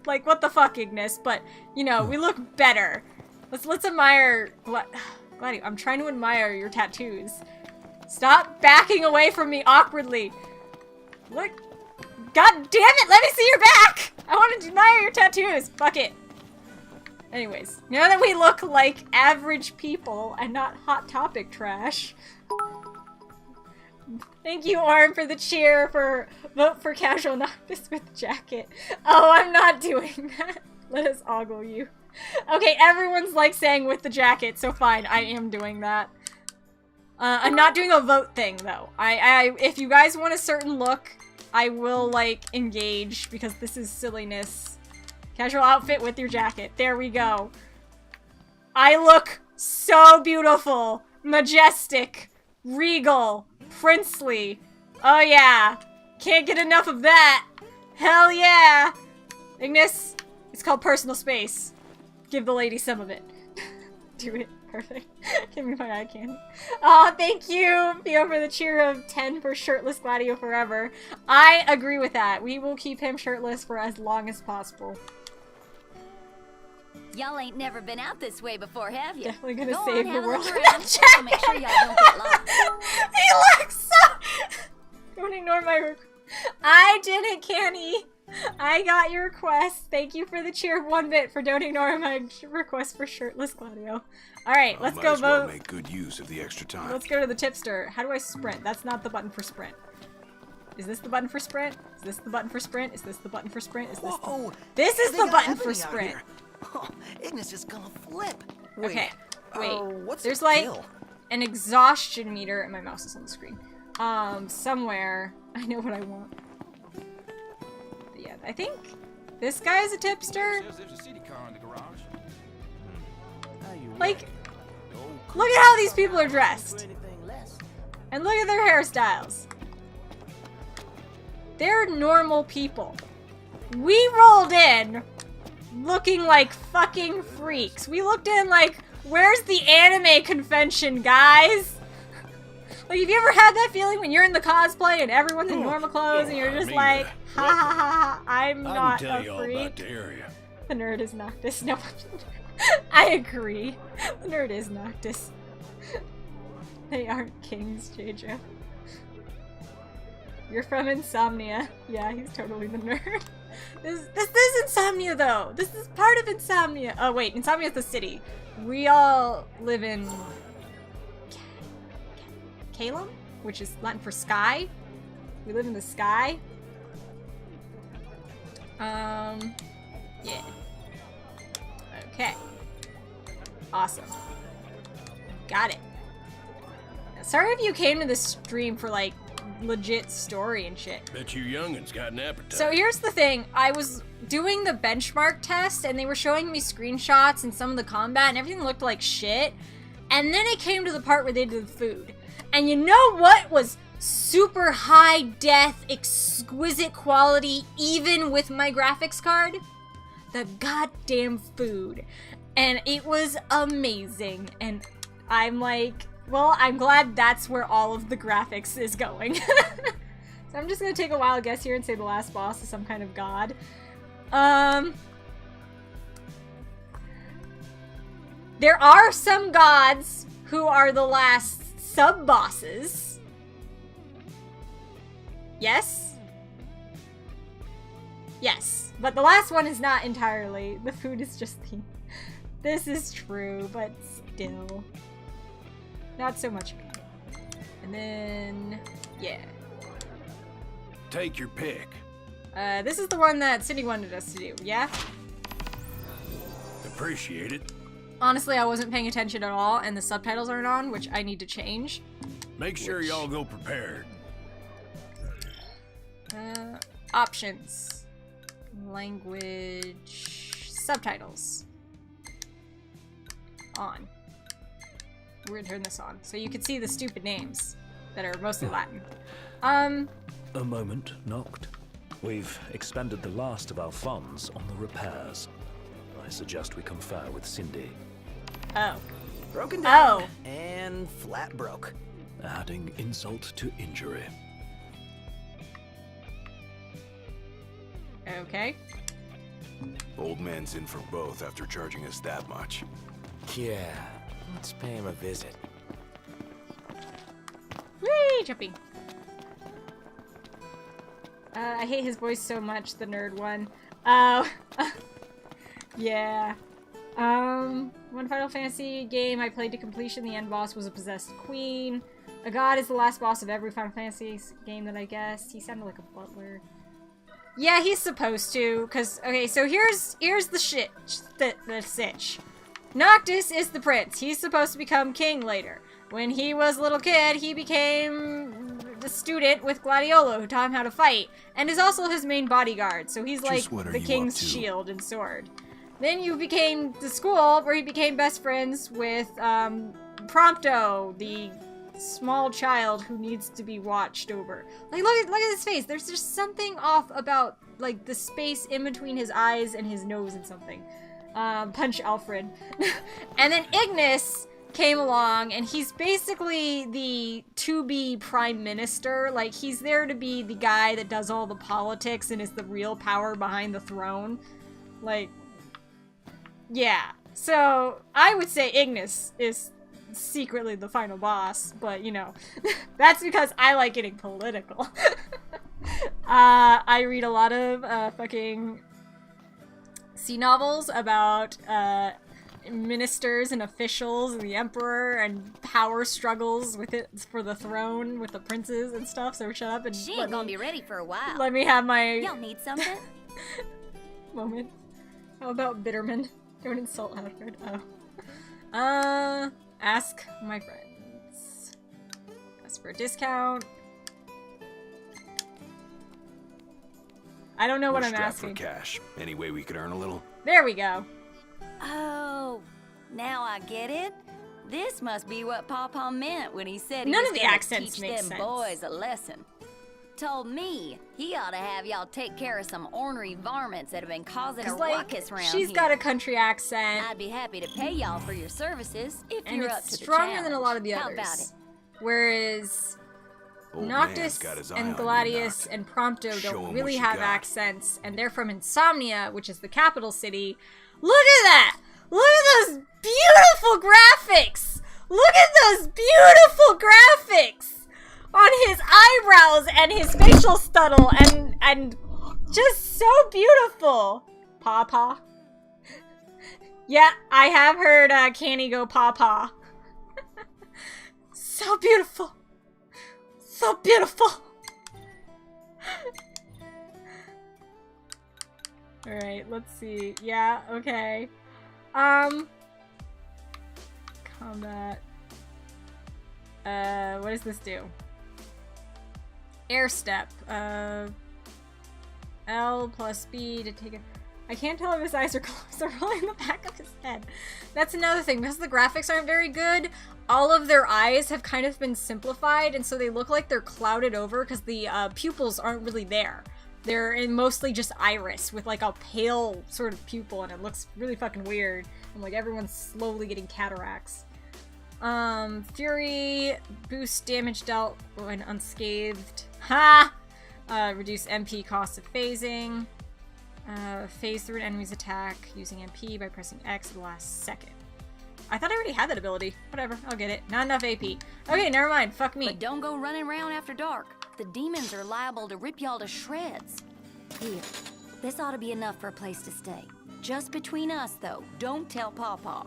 like, what the fuck, Ignis? But, you know, we look better. Let's admire Gladio, I'm trying to admire your tattoos. Stop backing away from me awkwardly. Look. God damn it, let me see your back! I want to admire your tattoos. Fuck it. Anyways, now that we look like average people and not Hot Topic trash. Thank you, Orm, for the cheer for vote for casual Noctis with jacket. Oh, I'm not doing that. Let us ogle you. Okay, everyone's like saying with the jacket, so fine, I am doing that. I'm not doing a vote thing though. If you guys want a certain look, I will like engage because this is silliness. Casual outfit with your jacket. There we go. I look so beautiful, majestic, regal, princely. Oh yeah. Can't get enough of that. Hell yeah. Ignis, it's called personal space. Give the lady some of it. Do it. Perfect. Give me my eye candy. Oh, thank you, Theo, for the cheer of 10 for shirtless Gladio forever. I agree with that. We will keep him shirtless for as long as possible. Y'all ain't never been out this way before, have you? Definitely gonna Go save on, the have a world. look around. So make sure y'all don't get lost. He looks so... Don't ignore my request. I did it, Canny. I got your request. Thank you for the cheer of 1 bit for don't ignore my request for shirtless Gladio. Alright, let's go vote. Make good use of the extra time. Let's go to the tipster. How do I sprint? That's not the button for sprint. Is this the button for sprint? Is this the button for sprint? Is this the button for sprint? Is this Whoa, This is the button for sprint. Oh, Ignis is gonna flip. Wait, Okay, wait. what's There's the like deal? an exhaustion meter, and my mouse is on the screen. Somewhere. I know what I want. But yeah, I think this guy is a tipster. Like, look at how these people are dressed. And look at their hairstyles. They're normal people. We rolled in looking like fucking freaks. We looked in like, where's the anime convention, guys? Like, have you ever had that feeling when you're in the cosplay and everyone's in normal clothes and you're just like, ha ha ha ha, I'm not a freak. The nerd is Noctis. No, I agree. The nerd is Noctis. They aren't kings, JJ. You're from Insomnia. Yeah, he's totally the nerd. This is Insomnia, though. This is part of Insomnia. Oh, wait. Insomnia is the city. We all live in... Calum? Which is Latin for sky. We live in the sky. Yeah. Okay. Awesome. Got it. Sorry if you came to this stream for, like, legit story and shit. Bet you youngins got an appetite. So here's the thing. I was doing the benchmark test, and they were showing me screenshots and some of the combat, and everything looked like shit. And then it came to the part where they did the food. And you know what was super high def, exquisite quality, even with my graphics card? The goddamn food. And it was amazing. And I'm like, well, I'm glad that's where all of the graphics is going. So I'm just gonna take a wild guess here and say the last boss is some kind of god. There are some gods who are the last sub-bosses. Yes? Yes. But the last one is not entirely. The food is just the... This is true, but still. Not so much. And then... yeah. Take your pick. This is the one that Cindy wanted us to do, yeah? Appreciate it. Honestly, I wasn't paying attention at all, and the subtitles aren't on, which I need to change. Make sure y'all go prepared. Options. Language. Subtitles. On. We're gonna turn this on, so you can see the stupid names that are mostly Latin. A moment, Noct. We've expended the last of our funds on the repairs. I suggest we confer with Cindy. Oh. Broken down. Oh. And flat broke. Adding insult to injury. Okay. Old man's in for both after charging us that much. Yeah, let's pay him a visit. Whee! Jumping. I hate his voice so much, the nerd one. Oh. Yeah. One Final Fantasy game I played to completion, the end boss was a possessed queen. A god is the last boss of every Final Fantasy game that I guessed. He sounded like a butler. Yeah, he's supposed to, cause, okay, so here's the shit, the sitch. Noctis is the prince. He's supposed to become king later. When he was a little kid, he became the student with Gladiolo, who taught him how to fight, and is also his main bodyguard, so he's like the king's shield and sword. Then you became the school, where he became best friends with, Prompto, the small child who needs to be watched over. Like, look at his face. There's just something off about, like, the space in between his eyes and his nose and something. Punch Alfred. And then Ignis came along, and he's basically the to-be prime minister. Like, he's there to be the guy that does all the politics and is the real power behind the throne. Like, yeah. So, I would say Ignis is secretly the final boss, but, you know, that's because I like getting political. I read a lot of, fucking sea novels about, ministers and officials and the emperor and power struggles with it for the throne with the princes and stuff, so shut up and She ain't gonna be ready for a while. let me have my Y'all need something? moment. How about Bitterman? Don't insult Alfred. Oh. Ask my friends. Ask for a discount. I don't know what I'm asking. For cash. Any way we could earn a little? There we go. Oh, now I get it. This must be what Papa meant when he said he None was of the gonna accents teach make them sense. boys a lesson. Told me he ought to have y'all take care of some ornery varmints that have been causing a 'Cause, like, ruckus around she's here. got a country accent. I'd be happy to pay y'all for your services if And you're it's up to the stronger challenge. than a lot of the How others. about it? Whereas Old man's Noctis got his eye and on you, Gladius Noct. and Prompto Show 'em don't what really you have got. accents, and they're from Insomnia, which is the capital city. Look at that! Look at those beautiful graphics! Look at those beautiful graphics! On his eyebrows and his facial stubble and just so beautiful. Pawpaw. Yeah, I have heard Canny go pawpaw. So beautiful. So beautiful. Alright, let's see. Yeah, okay. Combat. What does this do? Air step. L plus B to take it. I can't tell if his eyes are closed or rolling in the back of his head. That's another thing. Because the graphics aren't very good, all of their eyes have kind of been simplified, and so they look like they're clouded over because the pupils aren't really there. They're mostly just iris with like a pale sort of pupil, and it looks really fucking weird. And like everyone's slowly getting cataracts. Fury, boost damage dealt when unscathed. Ha! Reduce MP cost of phasing. Phase through an enemy's attack using MP by pressing X at the last second. I thought I already had that ability. Whatever, I'll get it. Not enough AP. Okay, never mind. Fuck me. But don't go running around after dark. The demons are liable to rip y'all to shreds. Here, this ought to be enough for a place to stay. Just between us, though. Don't tell Pawpaw.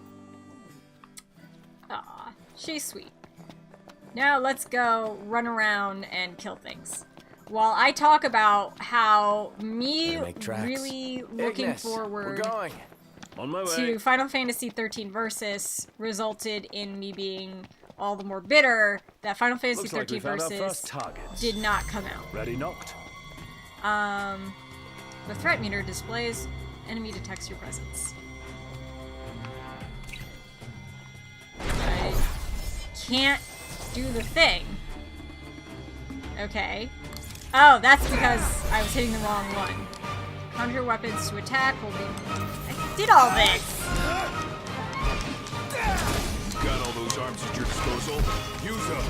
Aw, she's sweet. Now let's go run around and kill things. While I talk about how me Better make tracks. really looking Ignis, forward we're going. On my way. to Final Fantasy XIII Versus resulted in me being all the more bitter that Final Fantasy Looks like we XIII found our Versus first targets. did not come out. Ready, Noct? The threat meter displays enemy detects your presence. I can't do the thing. Okay. Oh, that's because I was hitting the wrong one. Conjure weapons to attack, holding... I did all this! Got all those arms at your disposal? Use them.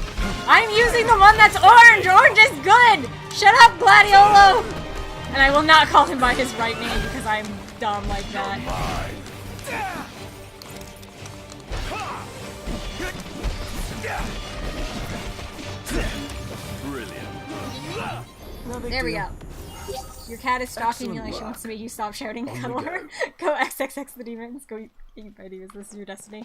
I'm using the one that's orange! Orange is good! Shut up, Gladiolo! And I will not call him by his right name because I'm dumb like that. Brilliant. There we go. Your cat is stalking you like she wants to make you stop shouting. Cuddle her. Go XXX the demons. Go eat by demons. This is your destiny.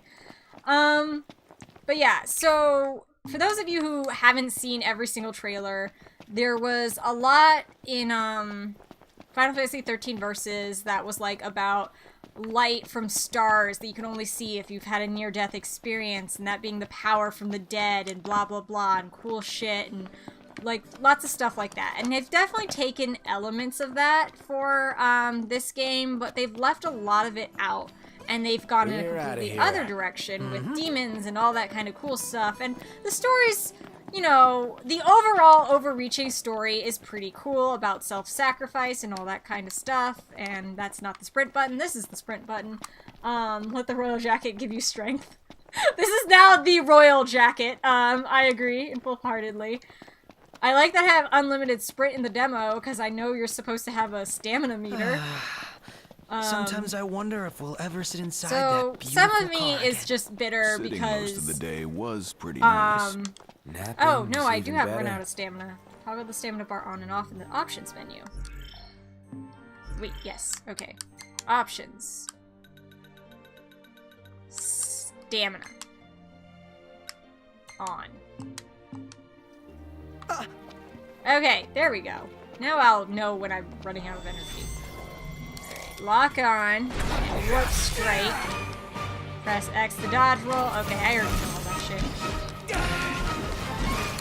But yeah, so for those of you who haven't seen every single trailer, there was a lot in Final Fantasy 13 Versus that was like about light from stars that you can only see if you've had a near-death experience, and that being the power from the dead and blah blah blah and cool shit and like lots of stuff like that. And they've definitely taken elements of that for this game, but they've left a lot of it out. And they've gone in a completely other direction with demons and all that kind of cool stuff. And the story's, you know, the overall overreaching story is pretty cool about self-sacrifice and all that kind of stuff. And that's not the sprint button. This is the sprint button. Let the royal jacket give you strength. This is now the royal jacket. I agree full-heartedly. I like that I have unlimited sprint in the demo because I know you're supposed to have a stamina meter. Sometimes I wonder if we'll ever sit inside that So beautiful some of me car is again. just bitter Sitting because most of the day was pretty nice. Napping oh no, is I do even have better. run out of stamina. Toggle the stamina bar on and off in the options menu. Wait, yes, okay. Options. Stamina. On. Okay, there we go. Now I'll know when I'm running out of energy. Lock on, and warp straight. Press X to dodge roll. Okay, I already know all that shit.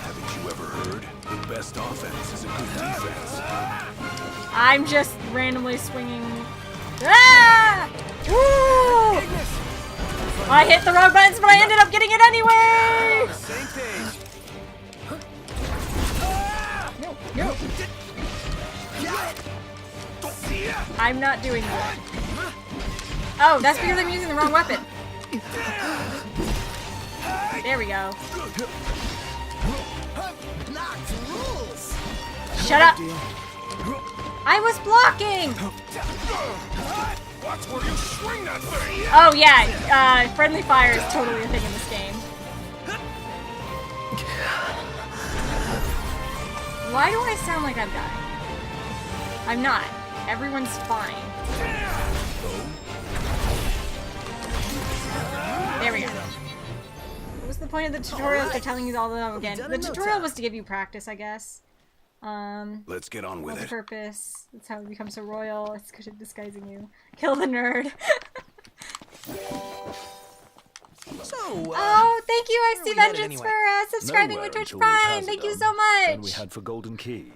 Haven't you ever heard? The best offense is a good defense. I'm just randomly swinging. Ah! Woo! I hit the wrong buttons, but I ended up getting it anyway! Same page. No. I'm not doing good. Oh, that's because I'm using the wrong weapon. There we go. Shut up! I was blocking! Watch where you swing that thing! Oh yeah, friendly fire is totally a thing in this game. Why do I sound like I'm dying? I'm not. Everyone's fine. There we go. What was the point of the tutorial for telling you all of them again? The tutorial was to give you practice, I guess. Let's get on with it. Purpose. That's how you become so royal. It's good at disguising you. Kill the nerd. So, oh, thank you, I see we headed Vengeance, anyway? for subscribing Nowhere with Twitch until Prime. Thank you so Than we much. had for Golden Key.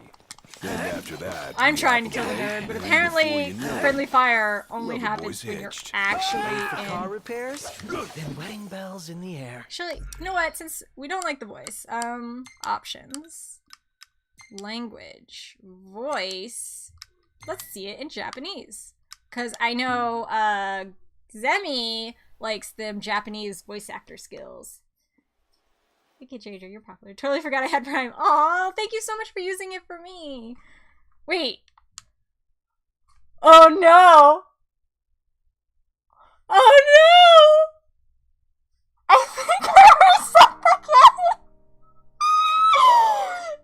And after that, I'm the trying to apple kill the cake, nerd, but and apparently before you know it, friendly fire only Lover happens boy's when you're hitched. actually car in. repairs? Then wedding bells in the air. Actually, you know what? Since we don't like the voice, options, language, voice. Let's see it in Japanese, cause I know Zemi likes them Japanese voice actor skills. Thank you, JJ. You're popular. Totally forgot I had Prime. Aw, thank you so much for using it for me. Wait. Oh no! Oh no! I think I reset the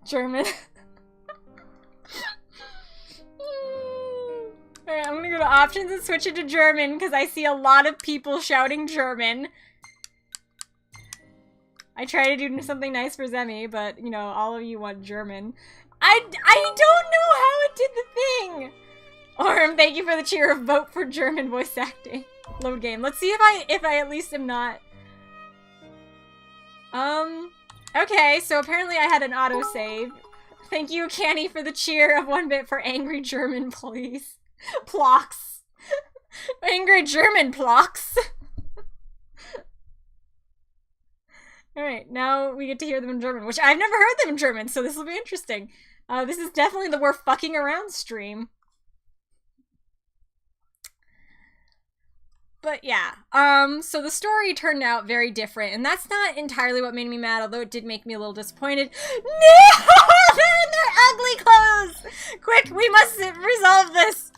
game! German. Alright, I'm gonna go to options and switch it to German because I see a lot of people shouting German. I try to do something nice for Zemi, but, you know, all of you want German. I don't know how it did the thing! Orm, thank you for the cheer of vote for German voice acting. Load game. Let's see if I at least am not... Okay, so apparently I had an autosave. Thank you, Canny, for the cheer of 1 bit for angry German police. Plocks. Angry German plocks. Alright, now we get to hear them in German, which I've never heard them in German, so this will be interesting. This is definitely the we're fucking around stream. But yeah, so the story turned out very different, and that's not entirely what made me mad, although it did make me a little disappointed. No! They're in their ugly clothes! Quick, we must resolve this!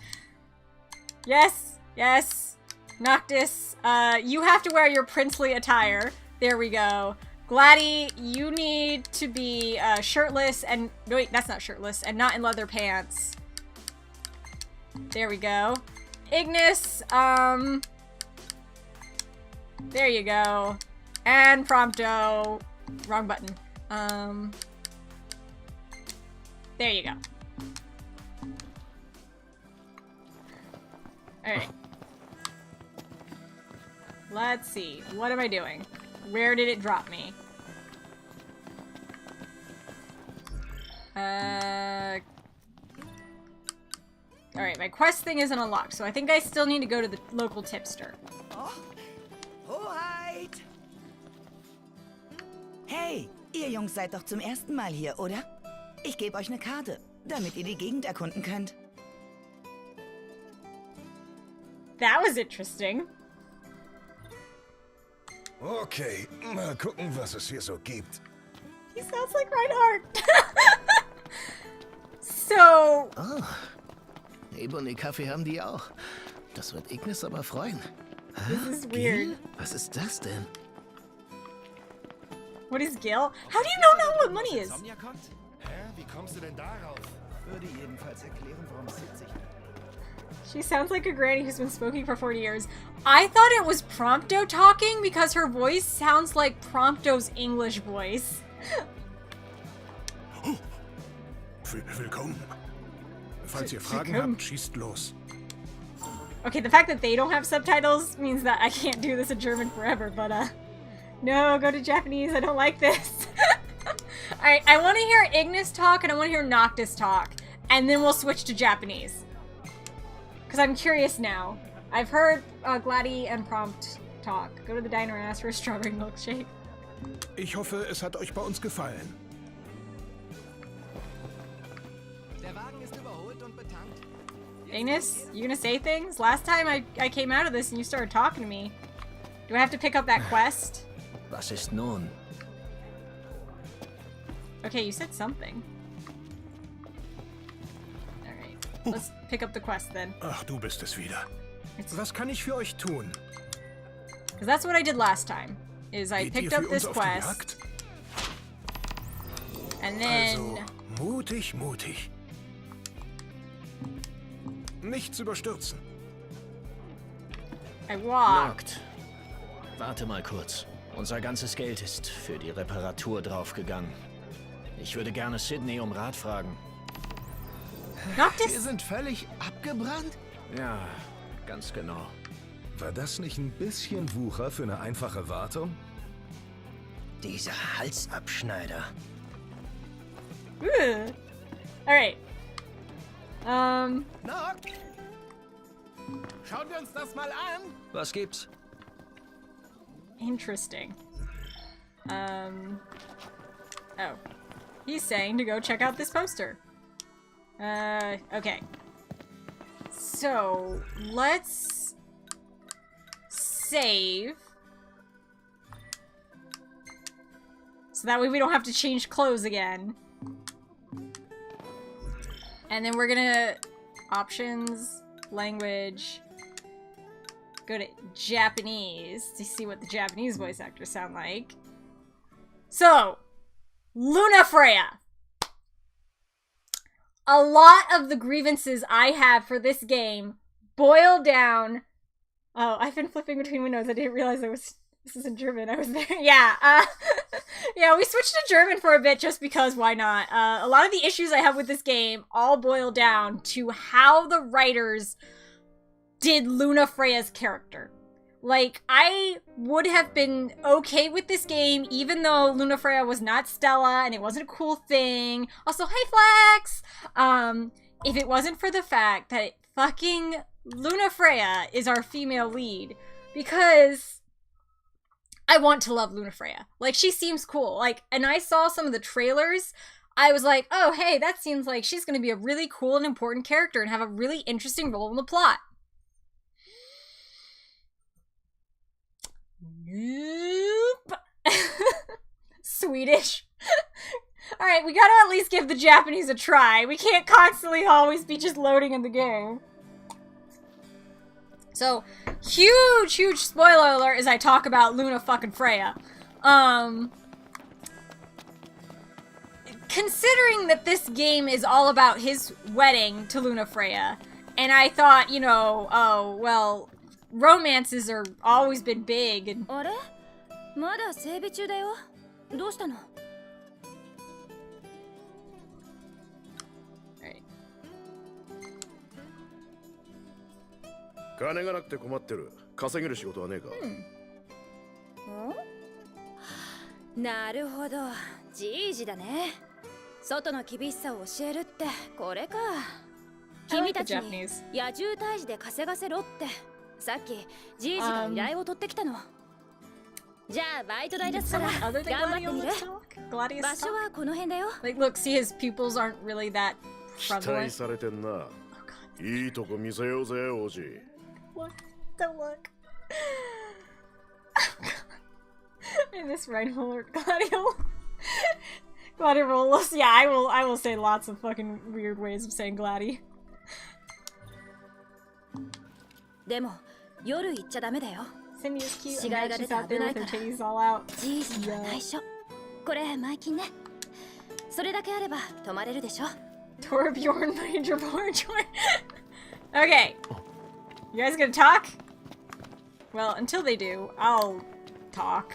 Yes, yes. Noctis, you have to wear your princely attire. There we go. Gladdy, you need to be shirtless and... No, wait, that's not shirtless. And not in leather pants. There we go. Ignis, there you go. And Prompto. Wrong button. There you go. Alright. Let's see. What am I doing? Where did it drop me? Alright, my quest thing isn't unlocked, so I think I still need to go to the local tipster. Oh, Hoheit! Hey, ihr Jungs seid doch zum ersten Mal hier, oder? Ich gebe euch eine Karte, damit ihr die Gegend erkunden könnt. That was interesting. Okay, mal gucken, was es hier so gibt. He sounds like Reinhardt. So... Oh, Ebony-Kaffee haben die auch. Das wird Ignis aber freuen. This is weird. Was ist das denn? What is Gil? How do you know what money is? Wie kommst du denn darauf? Würde jedenfalls erklären, warum Sid sich... She sounds like a granny who's been smoking for 40 years. I thought it was Prompto talking because her voice sounds like Prompto's English voice. Willkommen. Falls ihr Fragen habt, schießt los. Okay, the fact that they don't have subtitles means that I can't do this in German forever, but no, go to Japanese, I don't like this. Alright, I want to hear Ignis talk and I want to hear Noctis talk, and then we'll switch to Japanese. Because I'm curious now. I've heard Gladdy and Prompt talk. Go to the diner and ask for a strawberry milkshake. Ich hoffe, es hat euch bei uns gefallen. Der Wagen ist überholt und betankt. Ignis, you gonna say things? Last time I came out of this and you started talking to me. Do I have to pick up that quest? Was ist nun? Okay, you said something. Alright, let's pick up the quest then. Ach, du bist es wieder. Was kann ich für euch tun? Because that's what I did last time, is I Geht picked ihr up für this uns auf die quest, Jagd? and then... Also, mutig, mutig. Nichts überstürzen. I walked. Nackt. Warte mal kurz. Unser ganzes Geld ist für die Reparatur draufgegangen. Ich würde gerne Sydney um Rat fragen. Noctis? Wir sind völlig abgebrannt? Ja, ganz genau. War das nicht ein bisschen Wucher für eine einfache Wartung? Dieser Halsabschneider. Alright. Nackt! Schauen wir uns das mal an! Was gibt's? Interesting. Oh. He's saying to go check out this poster. Okay. So, let's save. So that way we don't have to change clothes again. And then we're gonna... Options, language... Go to Japanese to see what the Japanese voice actors sound like. So, Luna Freya. A lot of the grievances I have for this game boil down... Oh, I've been flipping between windows. I didn't realize this is in German. I was there. Yeah, yeah, we switched to German for a bit just because why not? A lot of the issues I have with this game all boil down to how the writers did Luna Freya's character. Like, I would have been okay with this game even though Luna Freya was not Stella and it wasn't a cool thing. Also, hey Flex! If it wasn't for the fact that Luna Freya is our female lead. Because I want to love Lunafreya. Like, she seems cool. Like, and I saw some of the trailers. I was like, oh, hey, that seems like she's going to be a really cool and important character and have a really interesting role in the plot. Nope. Swedish. All right, we gotta at least give the Japanese a try. We can't constantly always be just loading in the game. So, huge spoiler alert as I talk about Luna fucking Freya. Considering that this game is all about his wedding to Lunafreya, and I thought, you know, oh, well, romances are always been big, and... あれまだ整備中だよ。どうしたの Right. 金がなくて困ってる。稼げる仕事はねえか。なるほど。じいじだね。外の厳しさを教えるってこれか。君たちに野獣退治で稼がせろって。さっきじいじが依頼を取ってきたの。じゃあバイト代出すから頑張ってみる。場所はこの辺だよ。Like, look, see, his pupils aren't really that 期待 prevalent. されてんな。いいとこ見せようぜ、王子。What the look? In this Reinhold Gladiolos. Yeah, I will say lots of fucking weird ways of saying Gladi. でも夜行っちゃダメだよ。 Cindy is cute. 死骸が出 She's て out 危 there な with いか her ら。 titties all out. じいじには内緒。これ前金ね。それだけあれば泊まれるでしょ。 Torbjorn Ranger Bornjoy. Okay. You guys gonna talk? Well, until they do, I'll talk.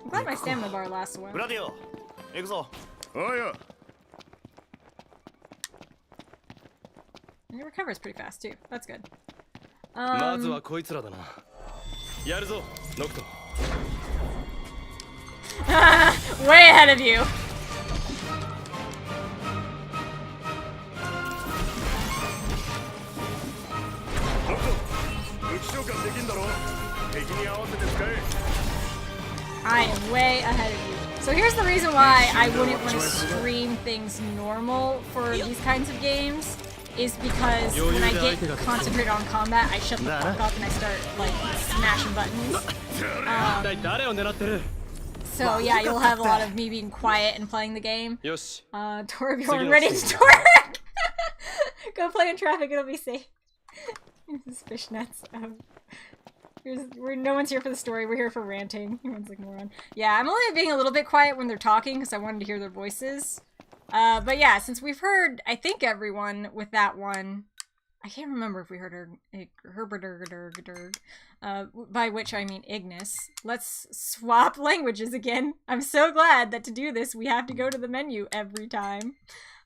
I'm glad my stamina bar lasts a while. ブラディオ、行くぞ。おいや。 And it recovers pretty fast too. That's good. まずはこいつらだな。やるぞ、ノクト。Way ahead of you. ノクト、武器召喚できんだろ。敵に合わせて使え。 I am way ahead of you. So here's the reason why I wouldn't want to stream things normal for these kinds of games. Is because when I get concentrated on combat, I shut the fuck up and I start, like, smashing buttons. So yeah, you'll have a lot of me being quiet and playing the game. Torbjorn ready to twerk! Go play in traffic, it'll be safe. This is fishnets. No one's here for the story, we're here for ranting. Everyone's like moron. Yeah, I'm only being a little bit quiet when they're talking because I wanted to hear their voices. But yeah, since we've heard, I think everyone with that one, I can't remember if we heard Herberderg, by which I mean Ignis. Let's swap languages again. I'm so glad that to do this, we have to go to the menu every time.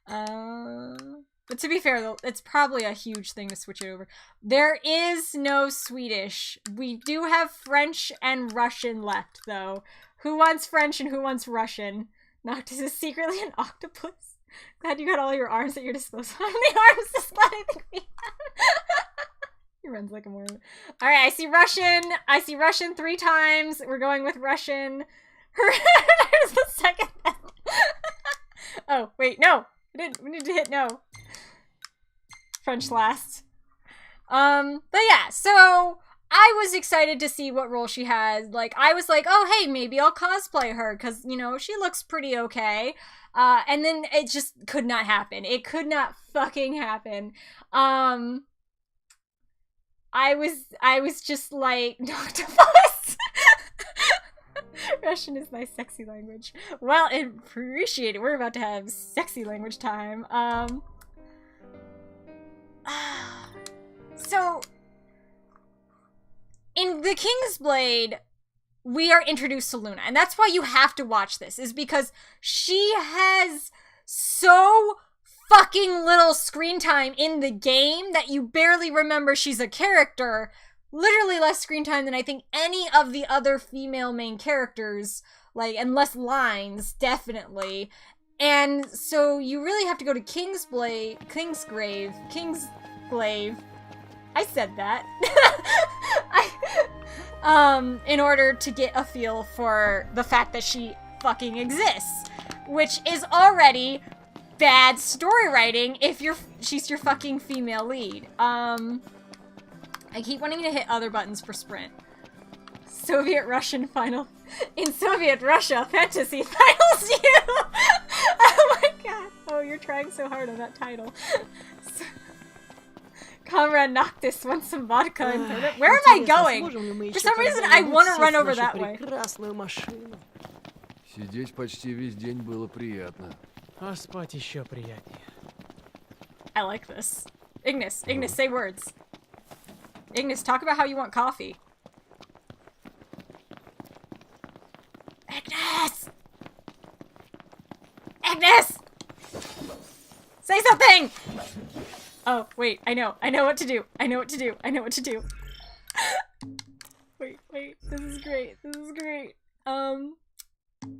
But to be fair though, it's probably a huge thing to switch it over. There is no Swedish. We do have French and Russian left though. Who wants French and who wants Russian? Noctis is secretly an octopus. Glad you got all your arms at your disposal. How many arms does Glad think we have? He runs like a moron. Alright, I see Russian. I see Russian 3 times. We're going with Russian. There's the second. Oh, wait, no. We need to hit no. French last. But yeah, so I was excited to see what role she has. Like, I was like, oh, hey, maybe I'll cosplay her, because, you know, she looks pretty okay. And then it just could not happen. It could not fucking happen. I was just like, octopus! Russian is my sexy language. Well, appreciate it. We're about to have sexy language time. So, in The King's Blade, we are introduced to Luna, and that's why you have to watch this, is because she has so fucking little screen time in the game that you barely remember she's a character. Literally less screen time than I think any of the other female main characters, like, and less lines, definitely. And so you really have to go to Kingsglaive. I said that. in order to get a feel for the fact that she fucking exists, which is already bad story writing if she's your fucking female lead. I keep wanting to hit other buttons for sprint. Soviet Russian final. In Soviet Russia, fantasy finals you! Oh my god. Oh, you're trying so hard on that title. Comrade Noctis wants some vodka and soda. Where am I going? For some reason, I want to run over that way. Сидеть почти весь день было приятно. А спать еще приятнее. I like this. Ignis, say words. Ignis, talk about how you want coffee. Ignis! Ignis! Say something! Oh, wait, I know what to do. I know what to do. Wait, this is great.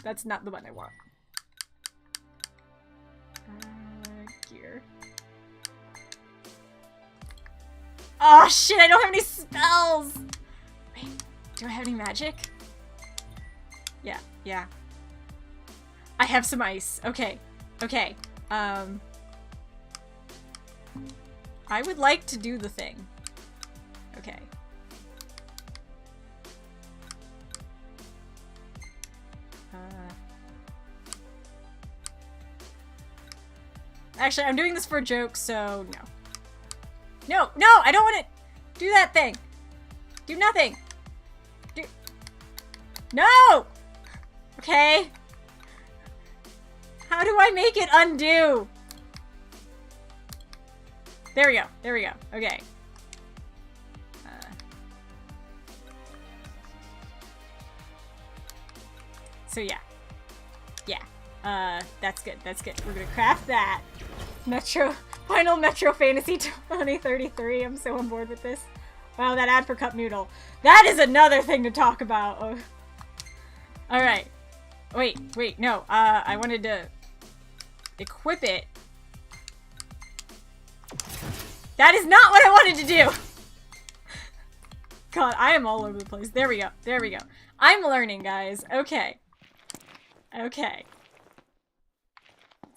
That's not the one I want. Gear. Oh shit, I don't have any spells! Wait, do I have any magic? Yeah. I have some ice. Okay. I would like to do the thing. Okay. Actually, I'm doing this for a joke, so no. No, I don't want to do that thing. Do nothing. No! Okay. How do I make it undo? There we go. Okay. So yeah. That's good. We're gonna craft that. Final Metro Fantasy 2033. I'm so on board with this. Wow, that ad for Cup Noodle. That is another thing to talk about. Oh. Alright. Wait, no. I wanted to equip it. That is not what I wanted to do! God, I am all over the place. There we go. I'm learning, guys. Okay. Let's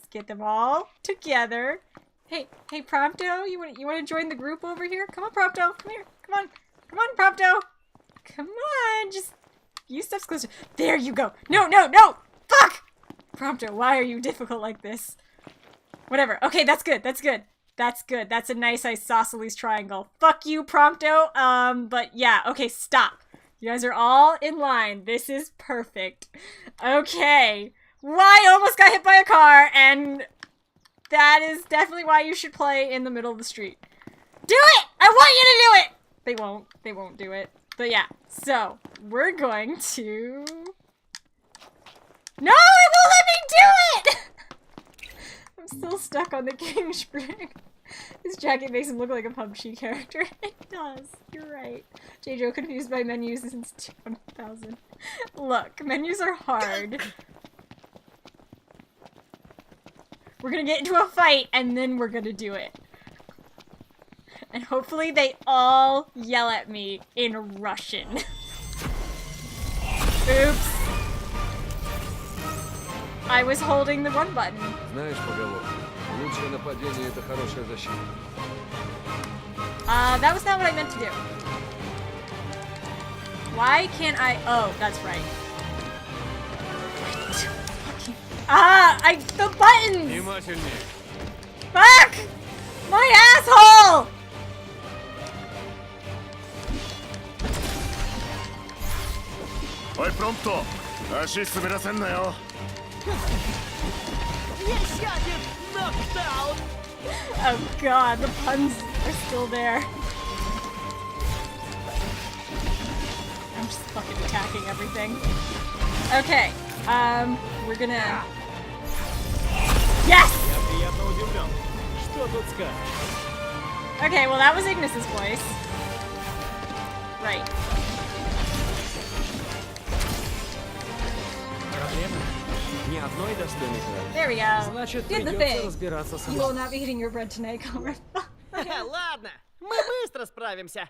get them all together. Hey, Prompto, you wanna join the group over here? Come on, Prompto. Come here. Come on, Prompto. Come on, just a few steps closer. There you go. No! Fuck! Prompto, why are you difficult like this? Whatever. Okay, that's good. That's a nice isosceles triangle. Fuck you, Prompto. But yeah, okay, stop. You guys are all in line. This is perfect. Okay. I almost got hit by a car, and that is definitely why you should play in the middle of the street. Do it! I want you to do it! They won't do it. But yeah, so we're going to... No, it won't let me do it! I'm still stuck on the King Spring. His jacket makes him look like a PUBG character. It does. You're right. JoJo confused by menus since 2000. Look, menus are hard. We're gonna get into a fight, and then we're gonna do it. And hopefully they all yell at me in Russian. Oops. I was holding the run button. Знаешь поговорку, лучшее нападение — это хорошая защита. That was not what I meant to do. Why can't I? Oh, that's right. The buttons! Fuck! My asshole! Oi, Prompto! Ashi滑らせんなよ. Oh god, the puns are still there. I'm just fucking attacking everything. Okay, we're gonna... Yes! Okay, well that was Ignis's voice. Right. There we go. Did the thing. You will not be eating your bread tonight, comrade. Ладно, мы быстро справимся.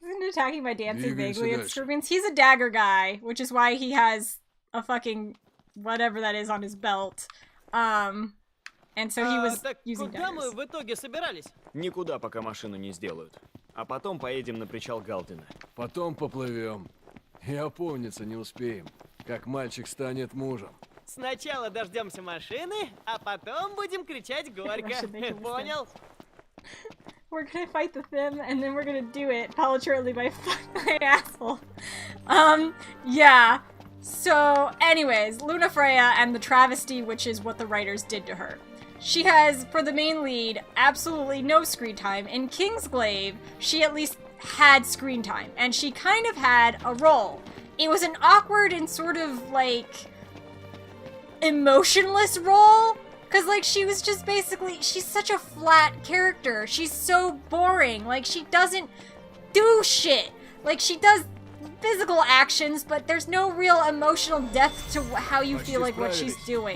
Isn't attacking by dancing vaguely at scorpions? He's a dagger guy, which is why he has a fucking whatever that is on his belt. And so he was using daggers. Куда мы в итоге собирались? Никуда, пока машину не сделают. А потом поедем на причал Галдена. Потом поплывем. И опомниться не успеем, как мальчик станет мужем. Сначала дождемся машины, а потом будем кричать горько. Понял? We're gonna fight the Thim, and then we're gonna do it prematurely by fucking my asshole. Yeah. So, anyways, Luna Freya and the travesty, which is what the writers did to her. She has, for the main lead, absolutely no screen time. In Kingsglaive, she at least had screen time, and she kind of had a role. It was an awkward and sort of, like, emotionless role, because, like, she was just basically, she's such a flat character. She's so boring. Like, she doesn't do shit. Like, she does physical actions, but there's no real emotional depth to how you feel like what she's doing.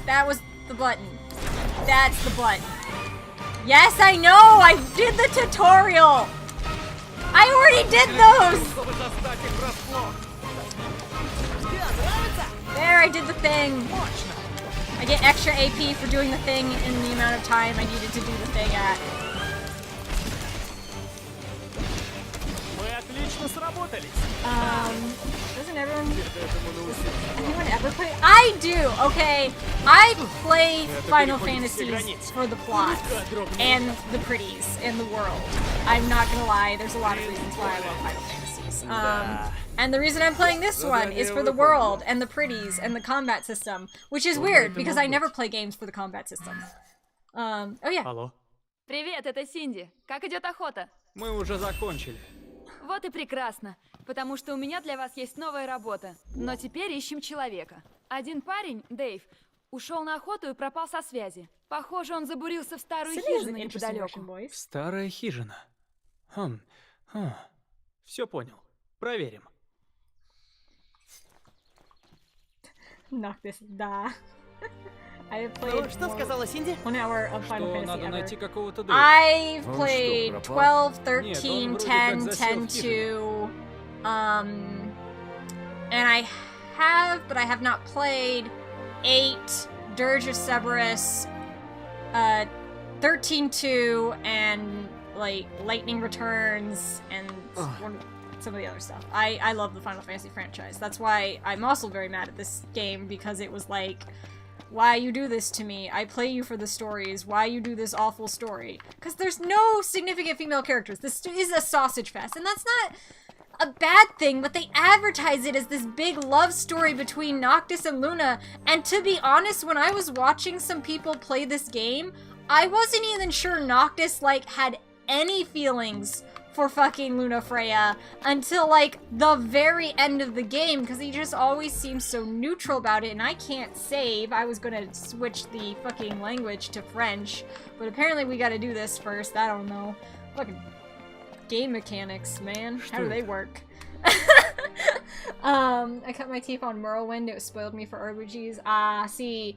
That was the button. That's the button. Yes, I know! I did the tutorial! I already did those! There, I did the thing. I get extra AP for doing the thing in the amount of time I needed to do the thing at. Doesn't anyone ever play? I do! Okay, I play Final Fantasies for the plot and the pretties and the world. I'm not gonna lie, there's a lot of reasons why I love Final Fantasies. And the reason I'm playing this one is for the world and the pretties and the combat system, which is weird because I never play games for the combat system. Oh yeah. Алло. Привет, это Синди. Как идет охота? Мы уже закончили. Вот и прекрасно, потому что у меня для вас есть новая работа. Но теперь ищем человека. Один парень, Дэйв, ушел на охоту и пропал со связи. Похоже, он забурился в старую хижину неподалеку. Старая хижина. Все понял. Проверим. Noctis, да. I have played Что сказала Синди? 1 hour of Final Что Fantasy надо ever. найти какого-то I've played 12, 13, 10, 10, 2, and I have, but I have not played 8, Dirge of Cerberus, 13, 2, and like Lightning Returns, and some of the other stuff. I love the Final Fantasy franchise. That's why I'm also very mad at this game, because it was like, why you do this to me? I play you for the stories. Why you do this awful story? Because there's no significant female characters. This is a sausage fest, and that's not a bad thing, but they advertise it as this big love story between Noctis and Luna, and to be honest, when I was watching some people play this game, I wasn't even sure Noctis, like, had any feelings for fucking Luna Freya until, like, the very end of the game, because he just always seems so neutral about it, and I can't save. I was gonna switch the fucking language to French, but apparently we gotta do this first. I don't know. Fucking game mechanics, man. How do they work? I cut my teeth on Morrowind. It spoiled me for RPGs. See,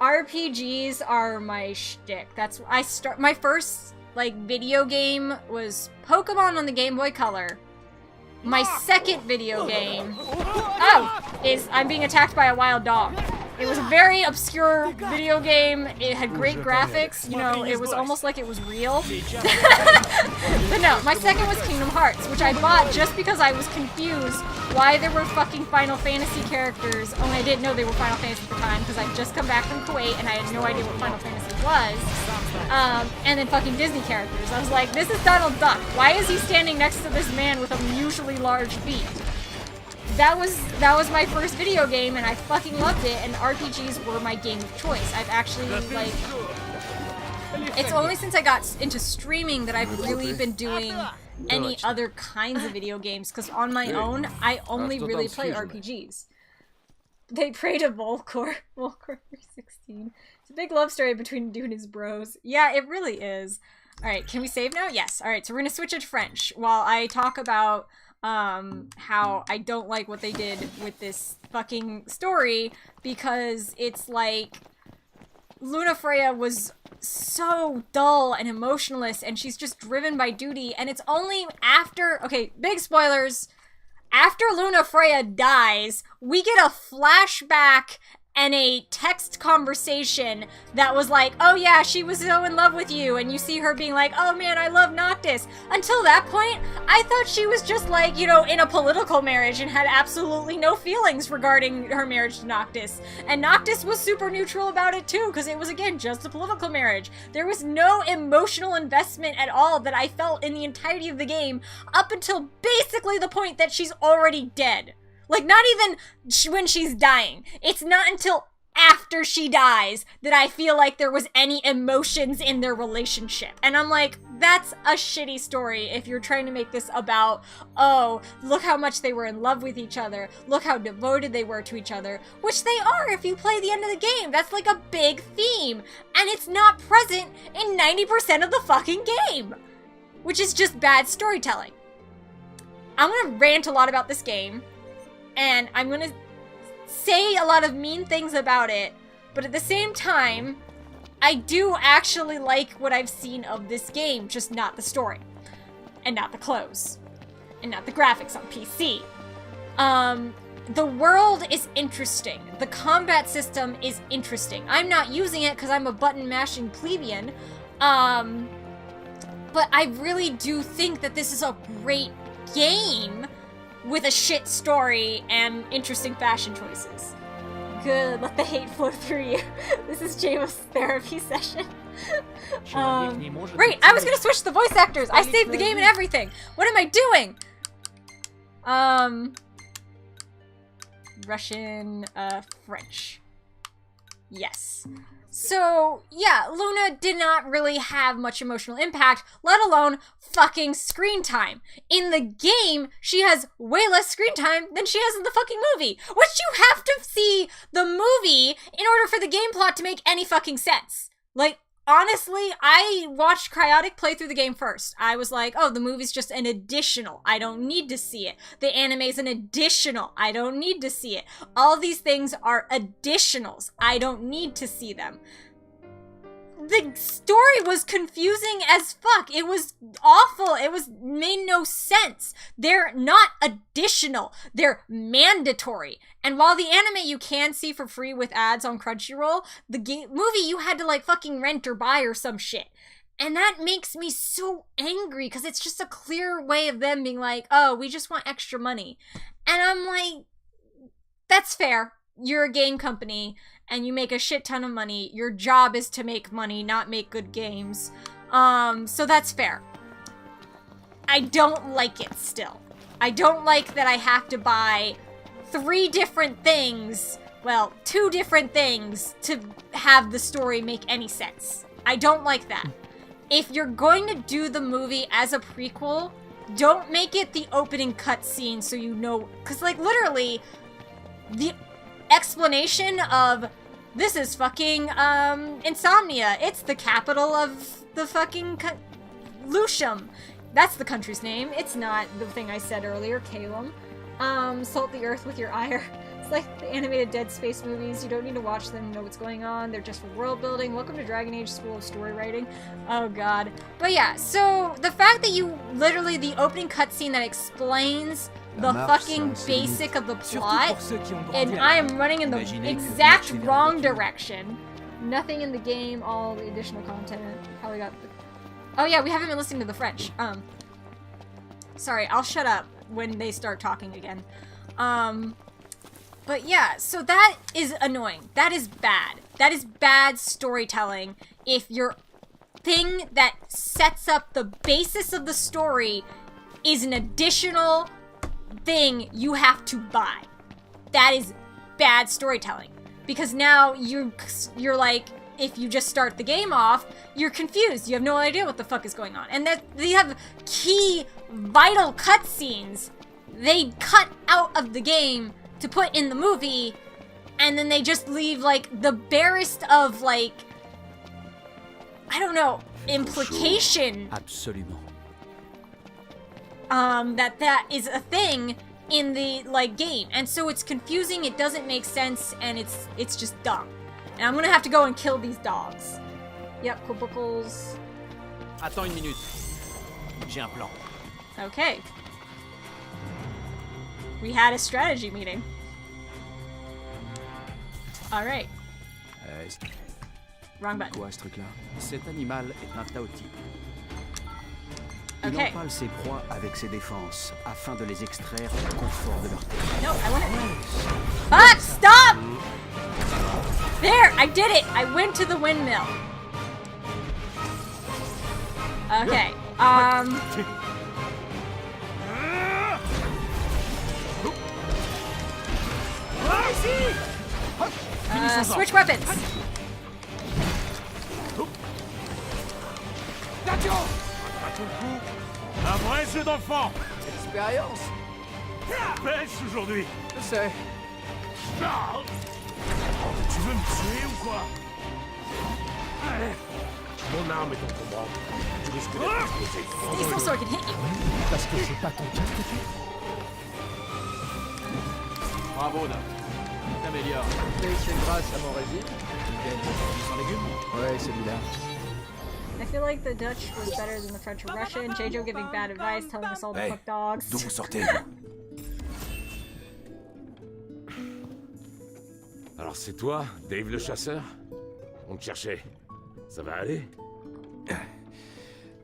RPGs are my shtick. That's my first, like, video game was Pokemon on the Game Boy Color. My second video game is I'm being attacked by a wild dog. It was a very obscure video game. It had great graphics, you know, it was almost like it was real. But no, my second was Kingdom Hearts, which I bought just because I was confused why there were fucking Final Fantasy characters. Only I didn't know they were Final Fantasy at the time because I'd just come back from Kuwait and I had no idea what Final Fantasy was. And then fucking Disney characters. I was like, this is Donald Duck. Why is he standing next to this man with unusually large feet? That was my first video game, and I fucking loved it, and RPGs were my game of choice. I've actually, like, it's only since I got into streaming that I've really been doing any other kinds of video games, because on my own, I only really play RPGs. They pray to Volcor 316. It's a big love story between a dude and his bros. Yeah, it really is. Alright, can we save now? Yes. Alright, so we're gonna switch it to French while I talk about how I don't like what they did with this fucking story, because it's like, Luna Freya was so dull and emotionless, and she's just driven by duty, and it's only after, okay, big spoilers, after Luna Freya dies, we get a flashback and a text conversation that was like, oh yeah, she was so in love with you, and you see her being like, oh man, I love Noctis. Until that point, I thought she was just like, you know, in a political marriage and had absolutely no feelings regarding her marriage to Noctis. And Noctis was super neutral about it too, because it was, again, just a political marriage. There was no emotional investment at all that I felt in the entirety of the game, up until basically the point that she's already dead. Like, not even when she's dying. It's not until after she dies that I feel like there was any emotions in their relationship. And I'm like, that's a shitty story if you're trying to make this about, oh, look how much they were in love with each other. Look how devoted they were to each other. Which they are if you play the end of the game. That's like a big theme. And it's not present in 90% of the fucking game. Which is just bad storytelling. I'm gonna rant a lot about this game. And I'm gonna say a lot of mean things about it, but at the same time, I do actually like what I've seen of this game, just not the story, and not the clothes, and not the graphics on PC. The world is interesting. The combat system is interesting. I'm not using it because I'm a button-mashing plebeian, but I really do think that this is a great game with a shit story and interesting fashion choices. Good, let the hate flow through you. This is James' therapy session. Right, I was gonna switch the voice actors. I saved the game and everything. What am I doing? Russian, French. Yes. So, yeah, Luna did not really have much emotional impact, let alone fucking screen time. In the game, she has way less screen time than she has in the fucking movie, which you have to see the movie in order for the game plot to make any fucking sense. Like, honestly, I watched Cryotic play through the game first. I was like, oh, the movie's just an additional. I don't need to see it. The anime's an additional. I don't need to see it. All these things are additionals. I don't need to see them. The story was confusing as fuck. It was awful. It made no sense. They're not additional. They're mandatory. And while the anime you can see for free with ads on Crunchyroll, the movie you had to like fucking rent or buy or some shit. And that makes me so angry because it's just a clear way of them being like, oh, we just want extra money. And I'm like, that's fair. You're a game company and you make a shit ton of money. Your job is to make money, not make good games. So that's fair. I don't like it still. I don't like that I have to buy 3 different things, well, 2 different things to have the story make any sense. I don't like that. If you're going to do the movie as a prequel, don't make it the opening cutscene so you know, because like literally, the explanation of this is fucking Insomnia. It's the capital of the fucking Lucium. That's the country's name. It's not the thing I said earlier, Calum. Salt the earth with your ire. It's like the animated Dead Space movies. You don't need to watch them to know what's going on. They're just for world building. Welcome to Dragon Age School of Story Writing. Oh god. But yeah, so the fact that you literally, the opening cutscene that explains the fucking basic of the plot, and I am running in the exact wrong direction. Nothing in the game, all the additional content. Probably got the... Oh yeah, we haven't been listening to the French. Sorry, I'll shut up when they start talking again. But yeah, so that is annoying. That is bad. That is bad storytelling if your thing that sets up the basis of the story is an additional thing you have to buy. That is bad storytelling. Because now you're like, if you just start the game off, you're confused. You have no idea what the fuck is going on. And that they have key, vital cutscenes they cut out of the game to put in the movie, and then they just leave, like, the barest of, like, I don't know, implication. Absolument. That is a thing in the, like, game. And so it's confusing, it doesn't make sense, and it's just dumb. And I'm gonna have to go and kill these dogs. Yep, cubicles. Attends une minute. J'ai un plan. Okay. We had a strategy meeting. Alright. Wrong button. Quoi, ce truc-là? Cet animal est un taotype. Il Okay. empale ses proies avec ses défenses afin de les extraire du confort de leur terre. No, I want it. Fuck! Stop! There! I did it! I went to the windmill. Okay. Switch weapons. Un vrai jeu d'enfant. Expérience. Pêche aujourd'hui. Je sais. Tu veux me tuer ou quoi? Allez. Mon arme est encombrante. Tu risques d'être explosé. Stay still so I can hit you. Parce que c'est pas ton casque. Bravo, Doc. T'améliores. Et c'est grâce à mon régime. Tu gagnes sans légumes. Ouais, celui-là. I feel like the Dutch was better than the French or Russian. J-Jo giving bad advice, telling us all to Hey, fuck dogs. d'où vous sortez? Alors c'est toi, Dave le chasseur? On te cherchait. Ça va aller?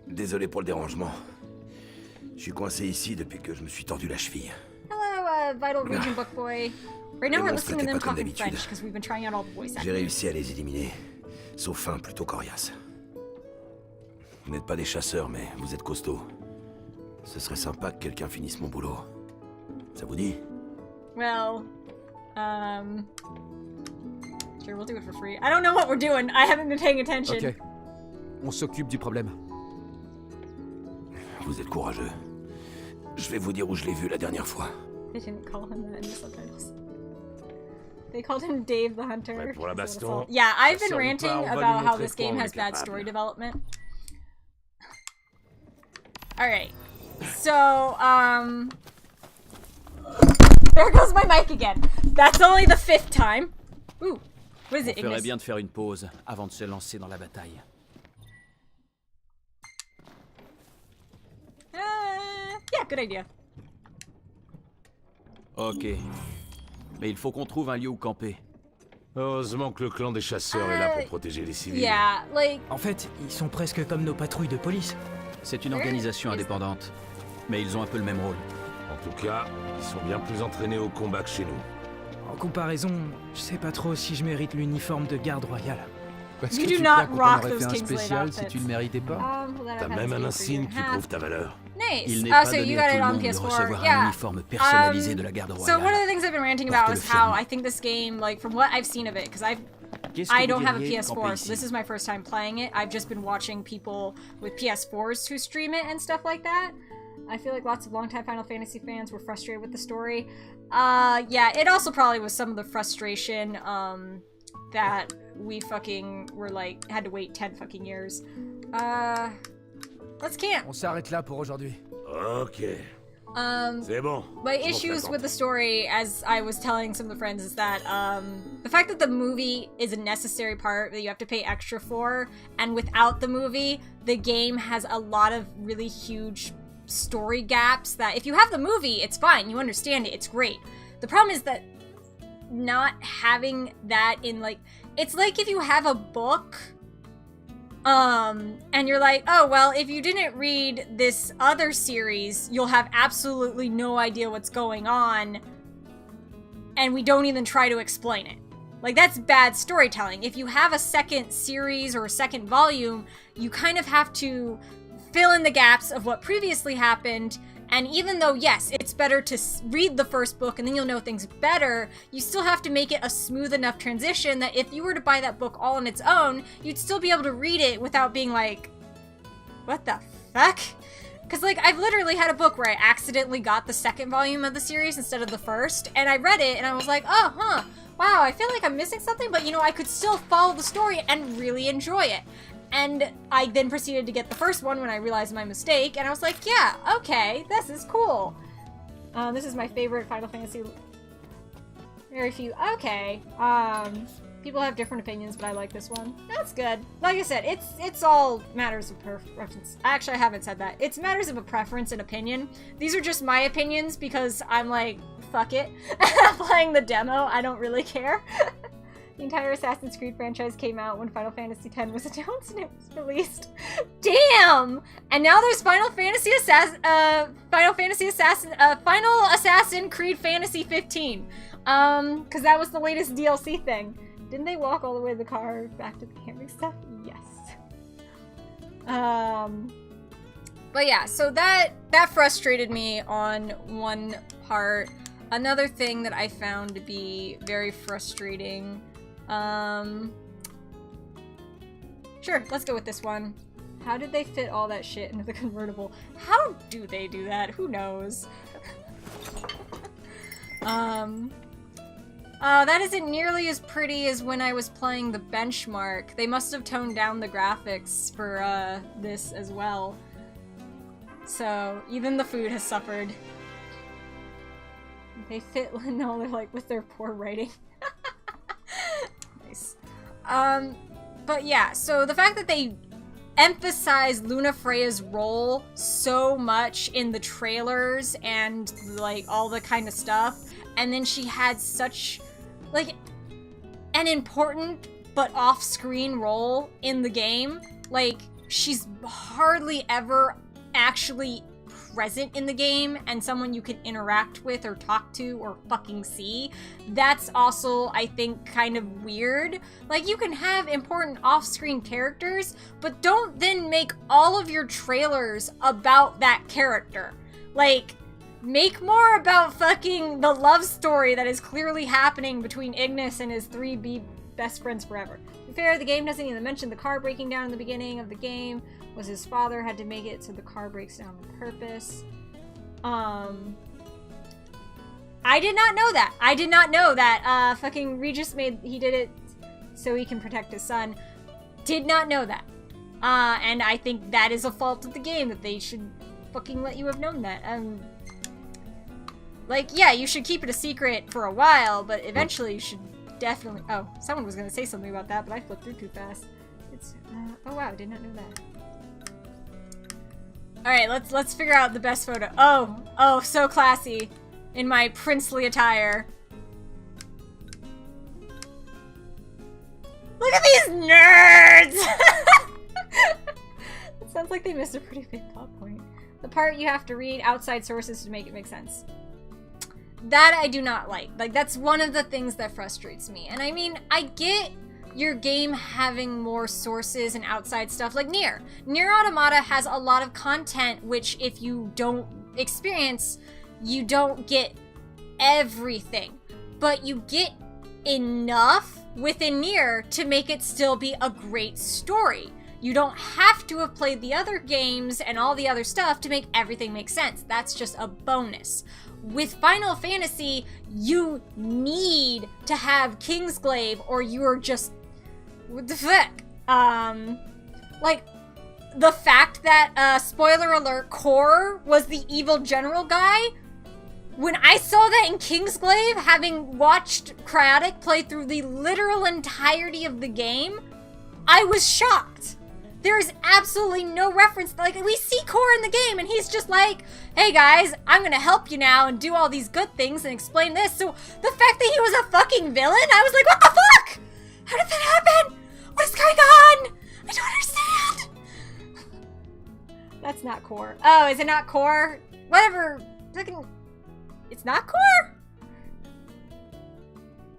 Désolé pour le dérangement. Je suis coincé ici depuis que je me suis tordu la cheville. Hello, Vital Region Book Boy. Right now Les we're monstres listening to them étaient pas comme talking d'habitude. French because we've been trying out all the voice J'ai acting. réussi à les éliminer. Sauf un plutôt coriace. Vous n'êtes pas des chasseurs, mais vous êtes costauds. Ce serait sympa que quelqu'un finisse mon boulot. Ça vous dit? Well, sure, we'll do it for free. I don't know what we're doing. I haven't been paying attention. Ok. On s'occupe du problème. Vous êtes courageux. Je vais vous dire où je l'ai vu la dernière fois. They didn't call him that in the subtitles. They called him Dave the Hunter. Ouais, pour la That's baston. what it's called. Yeah, I've been Ça sort nulle ranting part, on va lui about how montrer this de quoi game on has est bad capable. story development. Alright. So, there goes my mic again. That's only the 5th time. Ooh. What is it, On ferait Ignis? bien de faire une pause avant de se lancer dans la bataille. Yeah, good idea. Ok. Mais il faut qu'on trouve un lieu où camper. Heureusement que le clan des chasseurs est là pour protéger les civils. Yeah, like... En fait, ils sont presque comme nos patrouilles de police. C'est une organisation indépendante. Mais ils ont un peu le même rôle. En tout cas, ils sont bien plus entraînés au combat que chez nous. En comparaison, je sais pas trop si je mérite l'uniforme de garde royale. Parce You que do tu not crois qu'on rock aurait those fait un Kingsley spécial si outfits. tu ne méritais pas? Well, that T'as I've had même to un do for insigne you. qui prouve ta valeur. Nice. Il n'est Oh, pas so donné you à got tout it le on monde de PS4. recevoir un Yeah. uniforme personnalisé de la garde So one royale. of the things I've been ranting about Porte-le is how fièrement. I think this game, like from what I've seen of it, because Qu'est-ce que I vous don't have a diriez PS4, camper so ici? this is my first time playing it. I've just been watching people with PS4s who stream it and stuff like that. I feel like lots of longtime Final Fantasy fans were frustrated with the story. Yeah, it also probably was some of the frustration, that we fucking were like, had to wait 10 fucking years. Let's camp. On s'arrête là pour aujourd'hui. Ok. C'est bon. My Je m'en issues fais with the story, as I was telling some of the friends, is that the fact that the movie is a necessary part that you have to pay extra for, and without the movie, the game has a lot of really huge story gaps that if you have the movie, it's fine, you understand it, it's great. The problem is that not having that in, like, it's like if you have a book and you're like, oh, well, if you didn't read this other series, you'll have absolutely no idea what's going on, and we don't even try to explain it. Like, that's bad storytelling. If you have a second series or a second volume, you kind of have to fill in the gaps of what previously happened. And even though, yes, it's better to read the first book and then you'll know things better, you still have to make it a smooth enough transition that if you were to buy that book all on its own, you'd still be able to read it without being like, what the fuck? Because, like, I've literally had a book where I accidentally got the second volume of the series instead of the first, and I read it and I was like, oh, huh, wow, I feel like I'm missing something, but, you know, I could still follow the story and really enjoy it. And I then proceeded to get the first one when I realized my mistake, and I was like, yeah, okay, this is cool. This is my favorite Final Fantasy. Very few. Okay. People have different opinions, but I like this one. That's good. Like I said, it's all matters of preference. Actually, I haven't said that. It's matters of a preference and opinion. These are just my opinions because I'm like, fuck it. Playing the demo, I don't really care. The entire Assassin's Creed franchise came out when Final Fantasy X was announced and it was released. Damn! And now there's Final Assassin Creed Fantasy 15. Cause that was the latest DLC thing. Didn't they walk all the way to the car back to the camping stuff? Yes. But yeah, so that frustrated me on one part. Another thing that I found to be very frustrating. Sure, let's go with this one. How did they fit all that shit into the convertible? How do they do that? Who knows? That isn't nearly as pretty as when I was playing the benchmark. They must have toned down the graphics for, this as well. So, even the food has suffered. They fit, no, they're like, with their poor writing. Nice. But yeah, so the fact that they emphasized Luna Freya's role so much in the trailers and, like, all the kind of stuff, and then she had such, like, an important but off-screen role in the game. Like, she's hardly ever actually present in the game and someone you can interact with or talk to or fucking see. That's also, I think, kind of weird. Like, you can have important off-screen characters, but don't then make all of your trailers about that character. Like, make more about fucking the love story that is clearly happening between Ignis and his 3B best friends forever. To be fair, the game doesn't even mention the car breaking down in the beginning of the game. Was his father had to make it so the car breaks down on purpose. I did not know that. I did not know that fucking Regis he did it so he can protect his son. Did not know that. And I think that is a fault of the game, that they should fucking let you have known that. Like, yeah, you should keep it a secret for a while, but eventually you should definitely... Oh, someone was gonna say something about that, but I flipped through too fast. It's, oh wow, I did not know that. Alright, let's figure out the best photo. Oh, so classy. In my princely attire. Look at these nerds! It sounds like they missed a pretty big plot point. The part you have to read outside sources to make it make sense. That I do not like. Like, that's one of the things that frustrates me. And I mean, I get your game having more sources and outside stuff, like Nier. Nier Automata has a lot of content which, if you don't experience, you don't get everything. But you get enough within Nier to make it still be a great story. You don't have to have played the other games and all the other stuff to make everything make sense. That's just a bonus. With Final Fantasy, you need to have Kingsglaive or you're just... what the fuck? Like, the fact that, spoiler alert, Core was the evil general guy, when I saw that in Kingsglaive, having watched Cryotic play through the literal entirety of the game, I was shocked. There is absolutely no reference. Like, we see Core in the game, and he's just like, hey guys, I'm gonna help you now and do all these good things and explain this. So, the fact that he was a fucking villain, I was like, what the fuck? How did that happen? What is going on? I don't understand. That's not Core. Oh, is it not Core? Whatever. Fucking... It's not Core?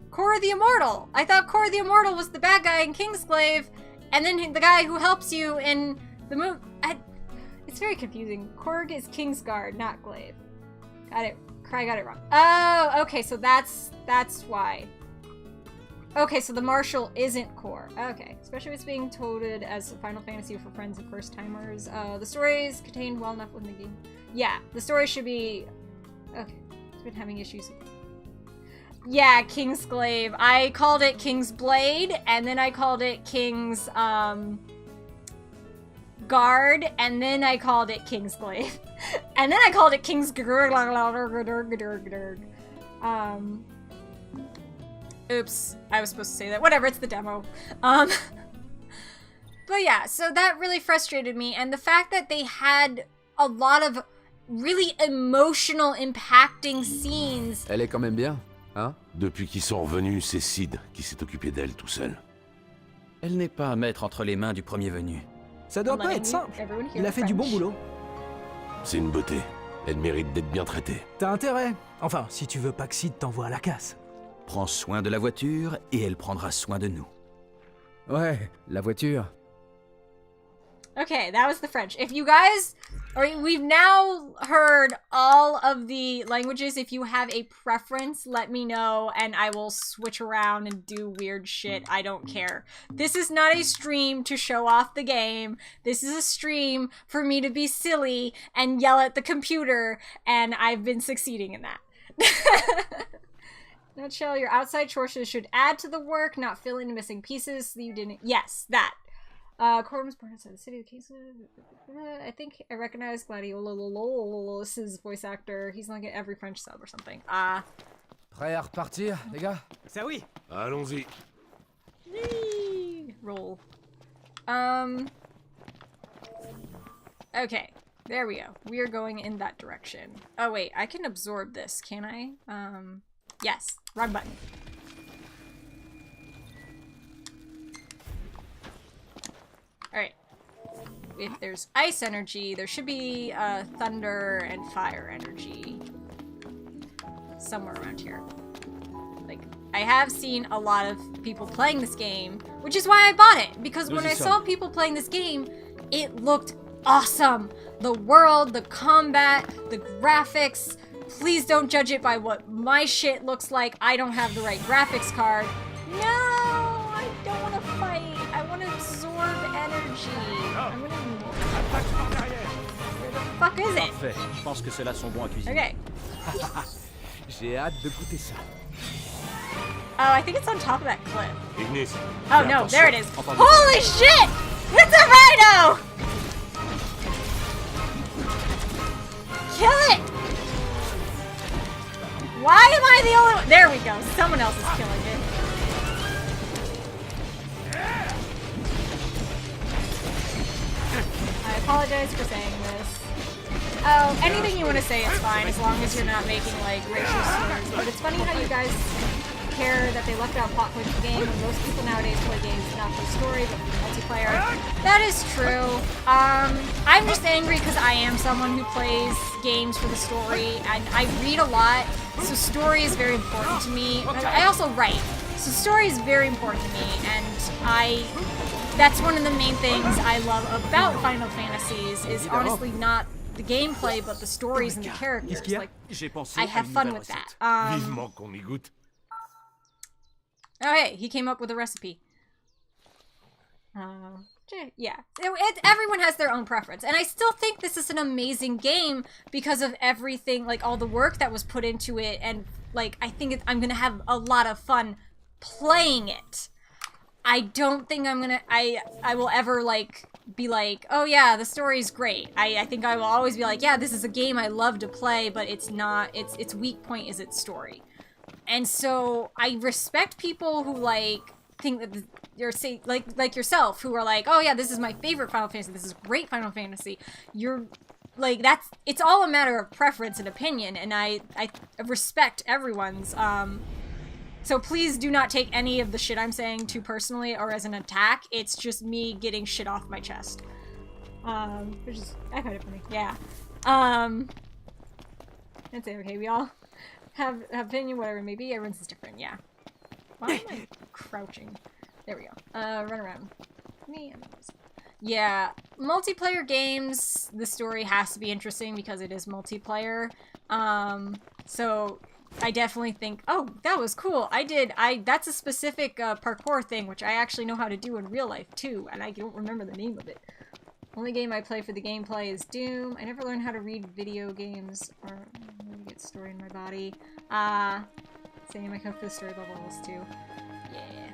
Core the Immortal. I thought Core the Immortal was the bad guy in Kingsglaive, and then the guy who helps you in the movie. It's very confusing. Korg is Kingsguard, not Glaive. Got it. Cry got it wrong. Oh, okay, so that's why. Okay, so the Marshal isn't Core. Okay, especially if it's being touted as a Final Fantasy for friends and first-timers. The story is contained well enough within the game. Yeah, the story should be... Okay, it's been having issues. Yeah, Kingsglaive. I called it King's Blade, and then I called it King's, Guard, and then I called it Kingsglaive. And then I called it King's... Oops, I was supposed to say that. Whatever, it's the demo. But yeah, so that really frustrated me, and the fact that they had a lot of really emotional, impacting scenes. Elle est quand même bien, hein? Depuis qu'ils sont revenus, c'est Sid qui s'est occupé d'elle tout seul. Elle n'est pas à mettre entre les mains du premier venu. Ça doit pas être simple. Il a fait du bon boulot. C'est une beauté. Elle mérite d'être bien traitée. T'as intérêt. Enfin, si tu veux pas que Sid t'envoie à la casse. Prends soin de la voiture et elle prendra soin de nous. Ouais, la voiture. Okay, that was the French. If you guys, we've now heard all of the languages. If you have a preference, let me know and I will switch around and do weird shit. I don't care. This is not a stream to show off the game. This is a stream for me to be silly and yell at the computer, and I've been succeeding in that. Nutshell, your outside choices should add to the work, not fill in missing pieces so you didn't. Yes, that. Corbin was born outside the city of Casey. I think I recognize Gladiolos' voice actor. He's like at every French sub or something. Prêt à repartir, les gars? Ça oui. Allons-y. Roll. Okay, there we go. We are going in that direction. Oh wait, I can absorb this, can I? Yes. Wrong button. Alright. If there's ice energy, there should be thunder and fire energy somewhere around here. Like, I have seen a lot of people playing this game, which is why I bought it. Because when I saw people playing this game, it looked awesome. The world, the combat, the graphics. Please don't judge it by what my shit looks like. I don't have the right graphics card. No, I don't want to fight. I want to absorb energy. I'm gonna... Where the fuck is it? Parfait. Je pense que ceux-là sont bons à cuisiner. Okay. J'ai hâte de goûter ça. Oh, I think it's on top of that cliff. Ignis. Oh no, there it is. Holy shit! It's a rhino! Kill it! Why am I the only one? There we go. Someone else is killing it. I apologize for saying this. Oh, anything you want to say is fine as long as you're not making like racial slurs. But it's funny how you guys care that they left out plot points of the game when most people nowadays play games not for story but for multiplayer. That is true. I'm just angry because I am someone who plays games for the story and I read a lot, so story is very important to me. I also write, so story is very important to me, and that's one of the main things I love about Final Fantasies is honestly not the gameplay but the stories and the characters. Like, I have fun with that. Okay, he came up with a recipe. Yeah, everyone has their own preference, and I still think this is an amazing game because of everything, like all the work that was put into it, and like I think I'm gonna have a lot of fun playing it. I don't think I'm gonna, I will ever like be like, oh yeah, the story's great. I think I will always be like, yeah, this is a game I love to play, but it's not, its weak point is its story. And so I respect people who like think that you're say like yourself who are like, oh yeah, this is my favorite Final Fantasy. This is great Final Fantasy. You're like, it's all a matter of preference and opinion, and I respect everyone's. So please do not take any of the shit I'm saying too personally or as an attack. It's just me getting shit off my chest. Which is, I find it funny. Yeah. That's it. Okay, we all have opinion, whatever it may be. Everyone's is different, yeah. Why am I crouching? There we go. Run around. Me and yeah, multiplayer games, the story has to be interesting because it is multiplayer. So I definitely think, oh, that was cool. That's a specific parkour thing, which I actually know how to do in real life too, and I don't remember the name of it. Only game I play for the gameplay is Doom. I never learned how to read video games or get story in my body. Same, I come for the story levels too. Yeah.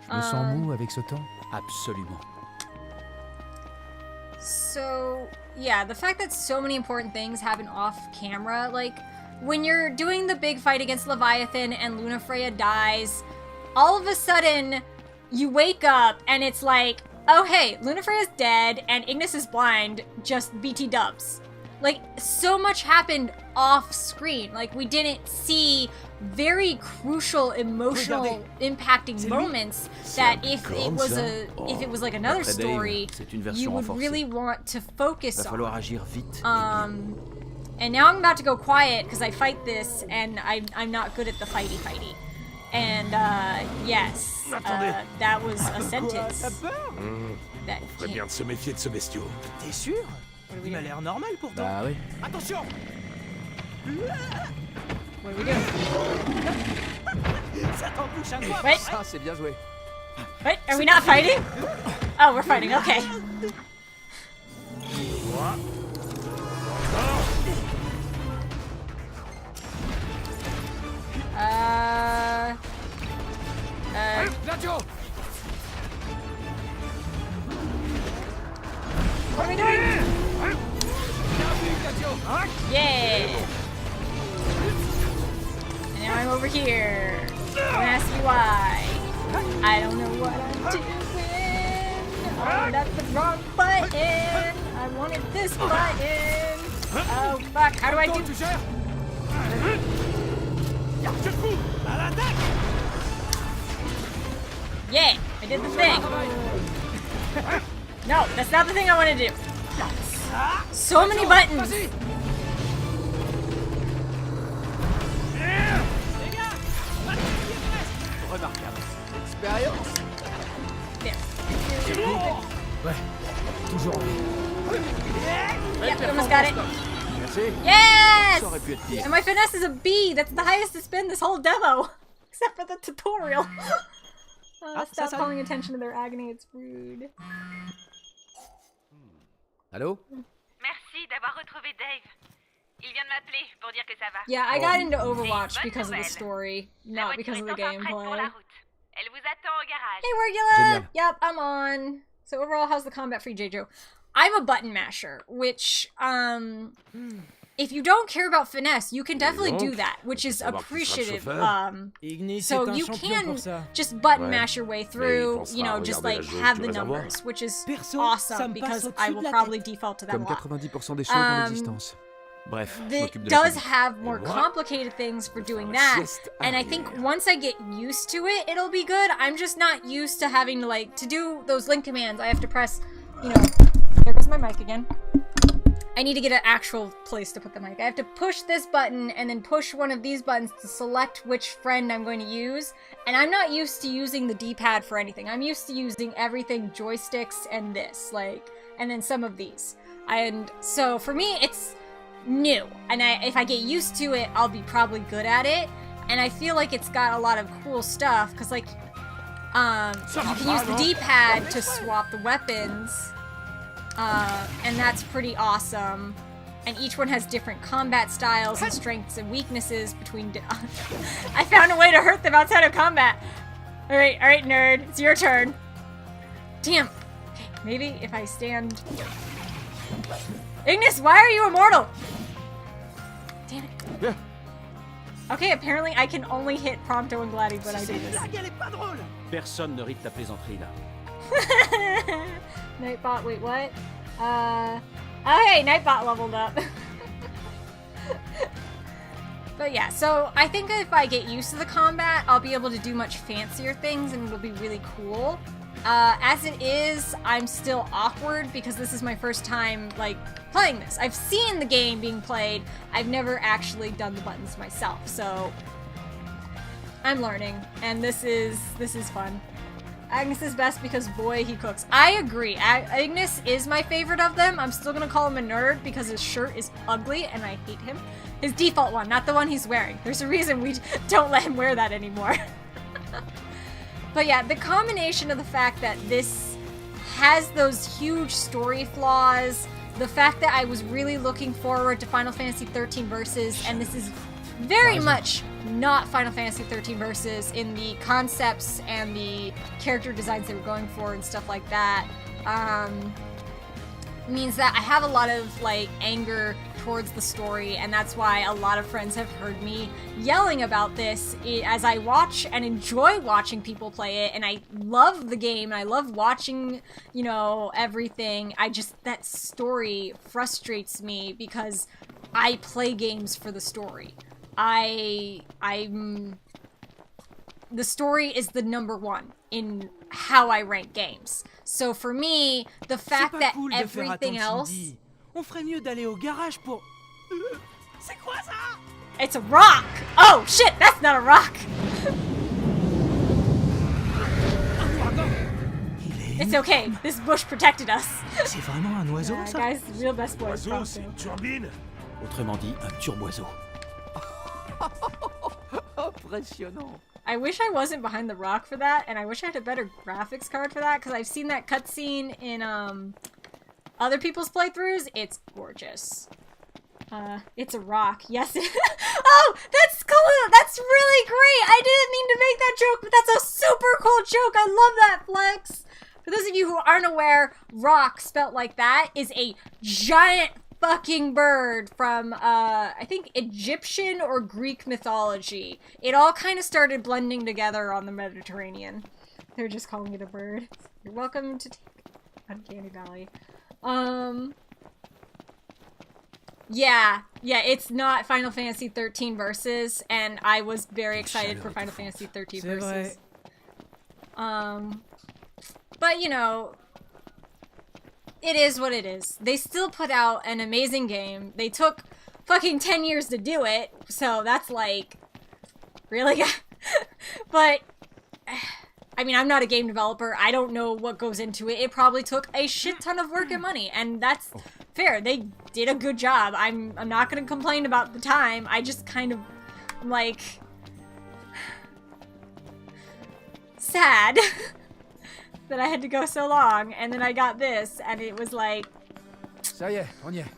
Je me sens mou avec ce temps. Absolument. So, yeah, the fact that so many important things happen off camera, like when you're doing the big fight against Leviathan and Lunafreya dies, all of a sudden you wake up and it's like, oh hey, Lunafreya's dead and Ignis is blind, just BT dubs. Like, so much happened off screen. Like, we didn't see very crucial emotional impacting moments that if it was like another story, you would really want to focus on. And now I'm about to go quiet because I fight this and I'm not good at the fighty. And yes, that was a sentence. That Très bien de se méfier de ce bestiau. T'es sûr? Il m'a l'air normal pourtant. Bah oui. Attention! What are we doing? Ça t'en touche un doigt. Wait. Ça, c'est bien joué. Wait, are we not fighting? Oh, we're fighting, okay. What are we doing? Yeah! And now I'm over here. Don't ask me why. I don't know what I'm doing. Oh, that's the wrong button. I wanted this button. Oh, fuck. How do I do... Yeah, I did the thing. No, that's not the thing I want to do. So many buttons. Ouais, toujours en vie. Yep, we almost got it. Yes! And my finesse is a B. That's the highest it's been this whole demo. Except for the tutorial. Stop calling attention to their agony, it's rude. Allô? Merci d'avoir retrouvé Dave. Il vient de m'appeler pour dire que ça va. Yeah, I got into Overwatch because of the story, not because of the gameplay. Elle vous attend au garage. Hey, Regula! Yep, I'm on. So overall, how's the combat for you, J-Jo? I'm a button masher, which, if you don't care about finesse, you can definitely do that, which is appreciative. So you can just button mash your way through, you know, just like have the numbers, which is awesome because I will probably default to that a lot. 90% des choses dans l'existence. Bref, it does have more complicated things for doing that, and I think once I get used to it, it'll be good. I'm just not used to having to, like, to do those link commands, I have to press, you know, there goes my mic again. I need to get an actual place to put the mic. I have to push this button and then push one of these buttons to select which friend I'm going to use, and I'm not used to using the D-pad for anything. I'm used to using everything joysticks and this, like, and then some of these. And so for me, it's new, and if I get used to it, I'll be probably good at it. And I feel like it's got a lot of cool stuff because, like, you can use the D-pad to swap the weapons, and that's pretty awesome. And each one has different combat styles and strengths and weaknesses between. I found a way to hurt them outside of combat. All right, nerd, it's your turn. Damn. Okay, maybe if I stand. Ignis, why are you immortal? Damn it. Yeah. Okay, apparently I can only hit Prompto and Gladdy when I do this. Personne ne rit ta plaisanterie là. Nightbot, wait, what? Okay, Nightbot leveled up. But yeah, so I think if I get used to the combat, I'll be able to do much fancier things and it'll be really cool. As it is, I'm still awkward because this is my first time, like, playing this. I've seen the game being played. I've never actually done the buttons myself, so I'm learning, and this is fun. Agnes is best because, boy, he cooks. I agree. Agnes is my favorite of them. I'm still gonna call him a nerd because his shirt is ugly, and I hate him. His default one, not the one he's wearing. There's a reason we don't let him wear that anymore. But yeah, the combination of the fact that this has those huge story flaws, the fact that I was really looking forward to Final Fantasy 13 Versus, and this is very much not Final Fantasy 13 Versus in the concepts and the character designs they were going for and stuff like that. means that I have a lot of like anger towards the story, and that's why a lot of friends have heard me yelling about this as I watch and enjoy watching people play it, and I love the game, and I love watching, you know, everything. That story frustrates me because I play games for the story. The story is the #1 in how I rank games. So for me, the fact that everything else... On ferait mieux d'aller au garage pour... C'est quoi ça? It's a rock! Oh shit, that's not a rock! It's okay, this bush protected us. C'est vraiment un oiseau, ça? Guys, real best boy. Oiseau, c'est une turbine. Autrement dit, un turboiseau. Impressionnant. I wish I wasn't behind the rock for that, and I wish I had a better graphics card for that, because I've seen that cutscene in other people's playthroughs. It's gorgeous. It's a rock. Yes. Oh, that's cool. That's really great. I didn't mean to make that joke, but that's a super cool joke. I love that flex. For those of you who aren't aware, rock spelt like that is a giant fucking bird from, I think Egyptian or Greek mythology. It all kind of started blending together on the Mediterranean. They're just calling it a bird. You're welcome to take Uncanny Valley. Yeah, it's not Final Fantasy 13 Versus, and I was very excited for Final Fantasy 13 Versus. But you know, it is what it is. They still put out an amazing game. They took fucking 10 years to do it, so that's like, really? But, I mean, I'm not a game developer. I don't know what goes into it. It probably took a shit ton of work and money, and that's fair. They did a good job. I'm not gonna complain about the time. I just kind of, like, sad that I had to go so long, and then I got this, and it was like... Ça y est, on y est.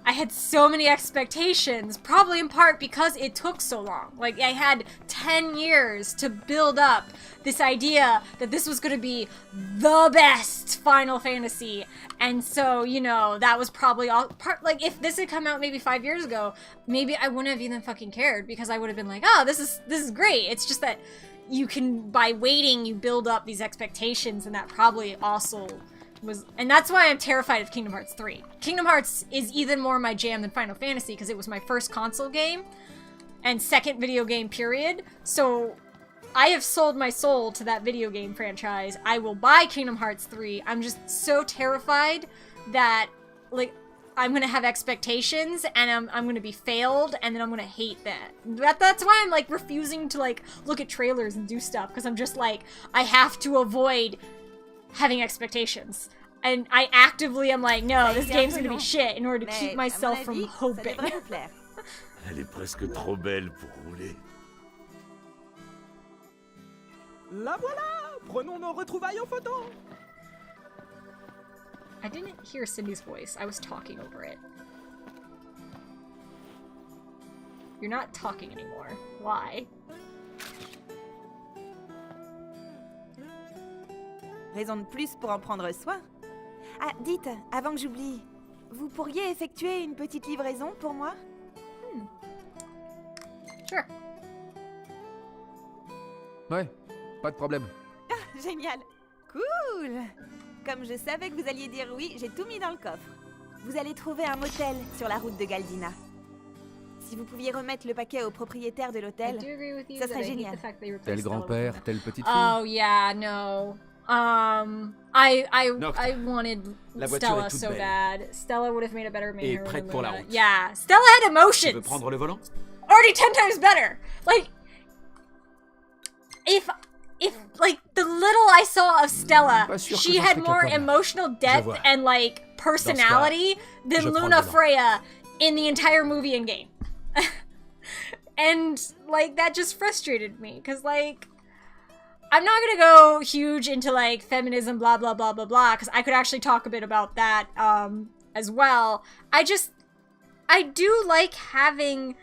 I had so many expectations, probably in part because it took so long. Like, I had 10 years to build up this idea that this was going to be the best Final Fantasy. And so, you know, that was probably all part, like, if this had come out maybe 5 years ago, maybe I wouldn't have even fucking cared, because I would have been like, oh, this is great. It's just that you can, by waiting, you build up these expectations, and that probably also was, and that's why I'm terrified of Kingdom Hearts 3. Kingdom Hearts is even more my jam than Final Fantasy, because it was my first console game and second video game period. So I have sold my soul to that video game franchise. I will buy Kingdom Hearts 3. I'm just so terrified that, like, I'm gonna have expectations and I'm gonna be failed, and then I'm gonna hate that. That's why I'm like refusing to like look at trailers and do stuff, because I'm just like, I have to avoid having expectations. And I actively am like, no, this game's gonna be shit, in order to keep myself from hoping. Elle est presque trop belle pour rouler. La voilà! Prenons nos retrouvailles en photo! I didn't hear Cindy's voice. I was talking over it. You're not talking anymore. Why? Raison de plus pour en prendre soin. Ah, dites, avant que j'oublie, vous pourriez effectuer une petite livraison pour moi? Sure. Ouais, pas de problème. Ah, génial. Cool. Comme je savais que vous alliez dire oui, j'ai tout mis dans le coffre. Vous allez trouver un motel sur la route de Galdina. Si vous pouviez remettre le paquet au propriétaire de l'hôtel, ça serait génial. Tel grand-père, telle petite fille. Oh yeah, no. I wanted Stella so bad. Stella would have made a better main hero. Prête pour la route. Yeah, Stella had emotions. Tu veux prendre le volant? Already 10 times better. Like, if like the little I saw of Stella, she had more emotional depth and like personality than Luna Freya in the entire movie and game. And like that just frustrated me, because like I'm not gonna go huge into like feminism blah blah blah blah blah, because I could actually talk a bit about that as well. I do like having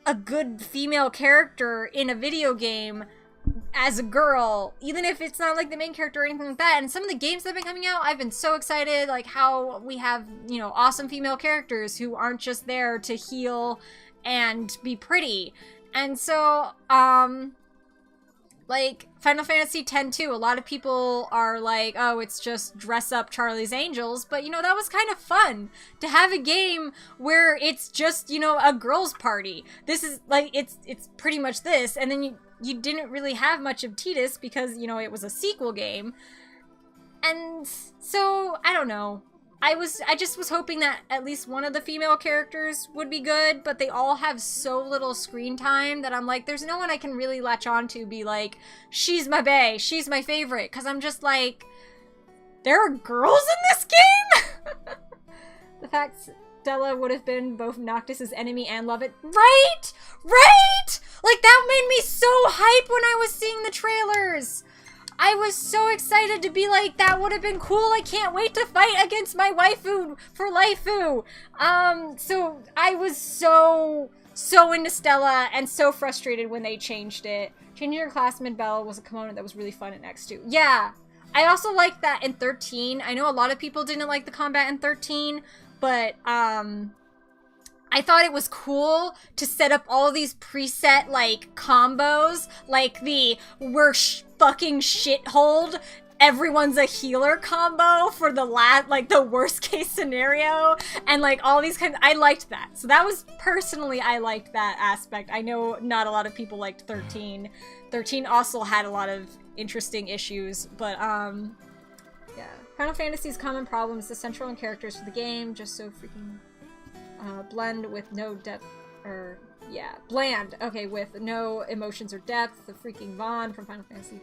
a good female character in a video game as a girl, even if it's not like the main character or anything like that. And some of the games that have been coming out, I've been so excited, like how we have, you know, awesome female characters who aren't just there to heal and be pretty. And so, like, Final Fantasy X too, a lot of people are like, oh, it's just dress up Charlie's Angels, but, you know, that was kind of fun to have a game where it's just, you know, a girls' party. This is, like, it's pretty much this, and then you didn't really have much of Tidus because, you know, it was a sequel game. And so, I don't know. I just was hoping that at least one of the female characters would be good, but they all have so little screen time that I'm like, there's no one I can really latch on to be like, she's my bae, she's my favorite, because I'm just like, there are girls in this game? The fact Stella would have been both Noctis's enemy and love it. Right? Right? Like, that made me so hype when I was seeing the trailers. I was so excited to be like, that would have been cool. I can't wait to fight against my waifu for Laifu. So I was so into Stella and so frustrated when they changed it. Changing your class mid-battle was a component that was really fun in X2. Yeah, I also liked that in 13. I know a lot of people didn't like the combat in 13, but I thought it was cool to set up all these preset, like, combos, like the we're fucking shitholed, everyone's a healer combo for the the worst case scenario, and like all these kinds. I liked that. So that was, personally, I liked that aspect. I know not a lot of people liked 13. 13 also had a lot of interesting issues, but yeah. Final Fantasy's common problem is the central and characters for the game, just so freaking blend with no depth, or yeah, bland. Okay, with no emotions or depth. The freaking Vaughn from Final Fantasy.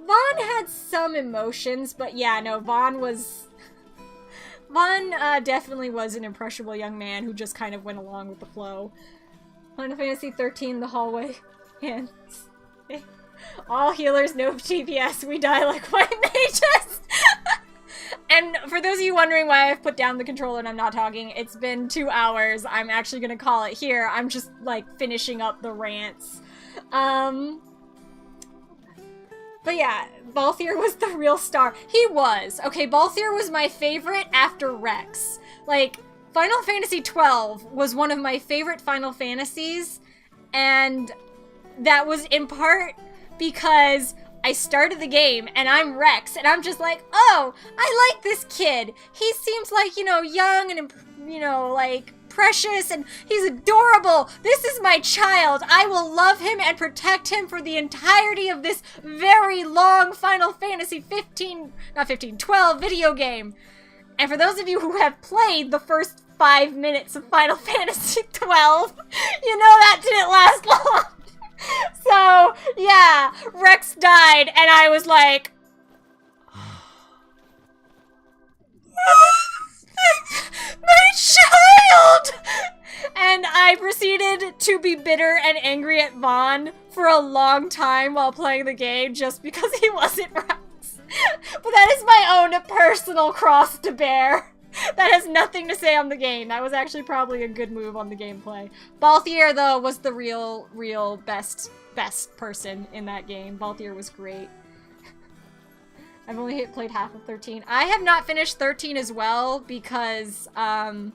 Vaughn had some emotions, but yeah, no, Vaughn definitely was an impressionable young man who just kind of went along with the flow. Final Fantasy 13, the hallway hands. All healers, no TPS. We die like white mages. And for those of you wondering why I've put down the controller and I'm not talking, it's been 2 hours. I'm actually gonna call it here. I'm just, like, finishing up the rants. But yeah, Balthier was the real star. He was. Okay, Balthier was my favorite after Rex. Like, Final Fantasy XII was one of my favorite Final Fantasies, and that was in part because I started the game, and I'm Rex, and I'm just like, oh, I like this kid. He seems like, you know, young and, you know, like, precious, and he's adorable. This is my child. I will love him and protect him for the entirety of this very long Final Fantasy 12 video game. And for those of you who have played the first 5 minutes of Final Fantasy 12, you know that didn't last long. So, yeah, Rex died, and I was like, my child! And I proceeded to be bitter and angry at Vaughn for a long time while playing the game just because he wasn't Rex. But that is my own personal cross to bear. That has nothing to say on the game. That was actually probably a good move on the gameplay. Balthier, though, was the real best person in that game. Balthier was great. I've only played half of 13. I have not finished 13 as well because I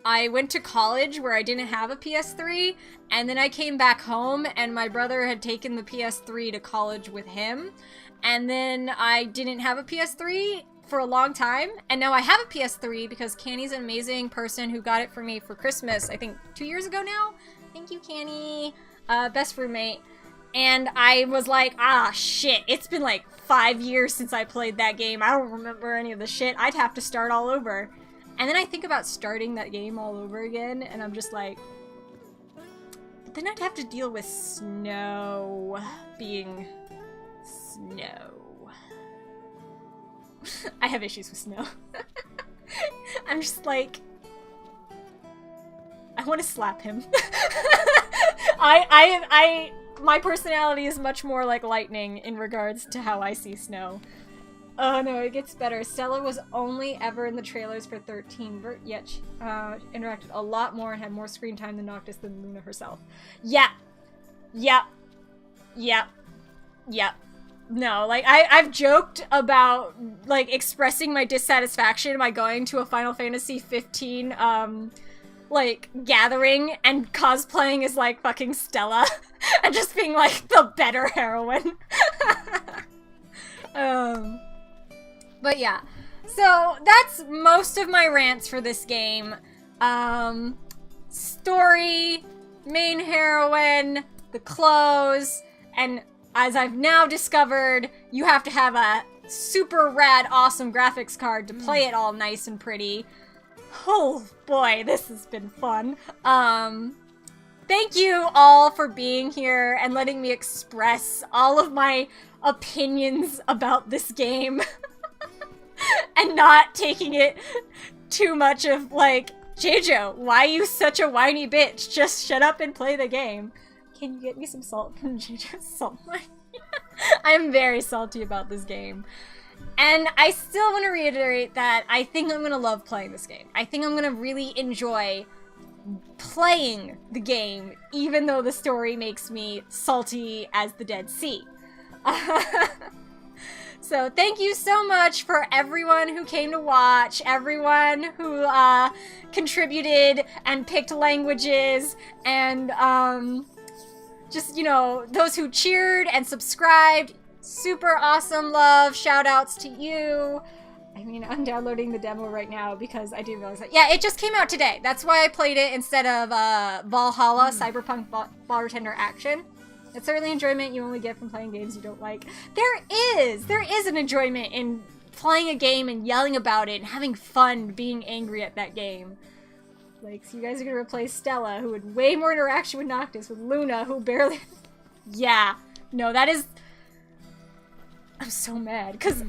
went to college where I didn't have a PS3, and then I came back home and my brother had taken the PS3 to college with him, and then I didn't have a PS3 for a long time, and now I have a PS3 because Canny's an amazing person who got it for me for Christmas, I think 2 years ago now. Thank you, Canny. Best roommate. And I was like, ah, shit, it's been like 5 years since I played that game. I don't remember any of the shit. I'd have to start all over. And then I think about starting that game all over again, and I'm just like, but then I'd have to deal with Snow being Snow. I have issues with Snow. I'm just like, I want to slap him. My personality is much more like lightning in regards to how I see Snow. Oh no, it gets better. Stella was only ever in the trailers for 13, yet she interacted a lot more and had more screen time than Noctis than Luna herself. Yeah. Yeah. Yep. Yep. No, like, I've joked about, like, expressing my dissatisfaction by going to a Final Fantasy 15, like, gathering and cosplaying as, like, fucking Stella. And just being, like, the better heroine. But yeah. So, that's most of my rants for this game. Story, main heroine, the clothes, and as I've now discovered, you have to have a super rad, awesome graphics card to play it all nice and pretty. Oh boy, this has been fun. Thank you all for being here and letting me express all of my opinions about this game. And not taking it too much of, like, Jejo, why are you such a whiny bitch? Just shut up and play the game. Can you get me some salt from Jejo's salt mine? I'm very salty about this game. And I still want to reiterate that I think I'm going to love playing this game. I think I'm going to really enjoy playing the game, even though the story makes me salty as the Dead Sea. So thank you so much for everyone who came to watch, everyone who contributed and picked languages, and just, you know, those who cheered and subscribed. Super awesome love. Shout outs to you. I mean, I'm downloading the demo right now because I didn't realize that. Yeah, it just came out today. That's why I played it instead of Valhalla Cyberpunk Bartender Action. It's certainly enjoyment you only get from playing games you don't like. There is an enjoyment in playing a game and yelling about it and having fun being angry at that game. Like, so you guys are gonna replace Stella, who had way more interaction with Noctis, with Luna, who barely... Yeah. No, that is... I'm so mad, because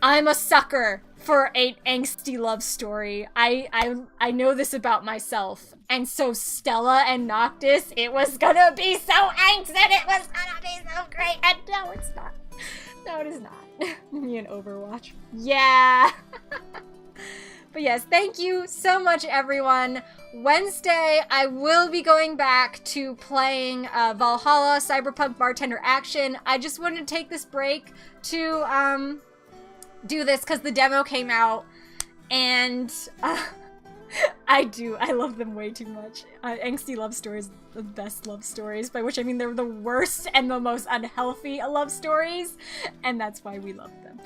I'm a sucker for an angsty love story. I know this about myself. And so Stella and Noctis, it was gonna be so angst and it was gonna be so great. And no, it's not. No, it is not. Me and Overwatch. Yeah. But yes, thank you so much, everyone. Wednesday, I will be going back to playing Valhalla Cyberpunk Bartender Action. I just wanted to take this break to do this because the demo came out, and I love them way too much. Angsty love stories, the best love stories, by which I mean they're the worst and the most unhealthy love stories, and that's why we love them.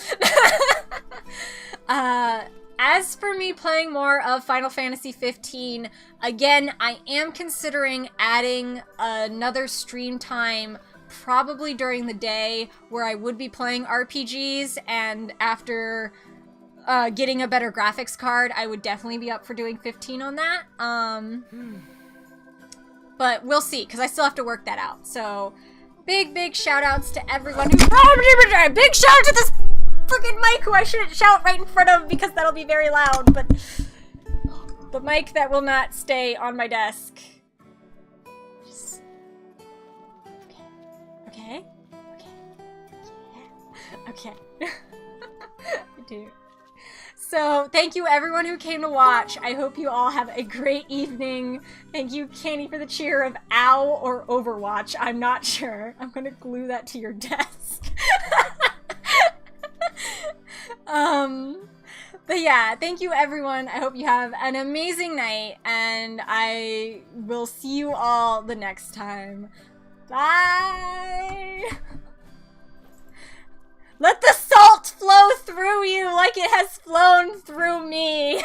As for me playing more of Final Fantasy 15, again, I am considering adding another stream time probably during the day where I would be playing RPGs, and after getting a better graphics card, I would definitely be up for doing 15 on that. But we'll see, because I still have to work that out. So, big shout outs to everyone who... Big shout out to this freaking mic who I shouldn't shout right in front of because that'll be very loud, but the mic that will not stay on my desk. Just... Okay. Okay. I do. So, thank you everyone who came to watch. I hope you all have a great evening. Thank you, Candy, for the cheer of OW or Overwatch. I'm not sure. I'm gonna glue that to your desk. But yeah, thank you everyone. I hope you have an amazing night, and I will see you all the next time. Bye! Let the salt flow through you like it has flown through me!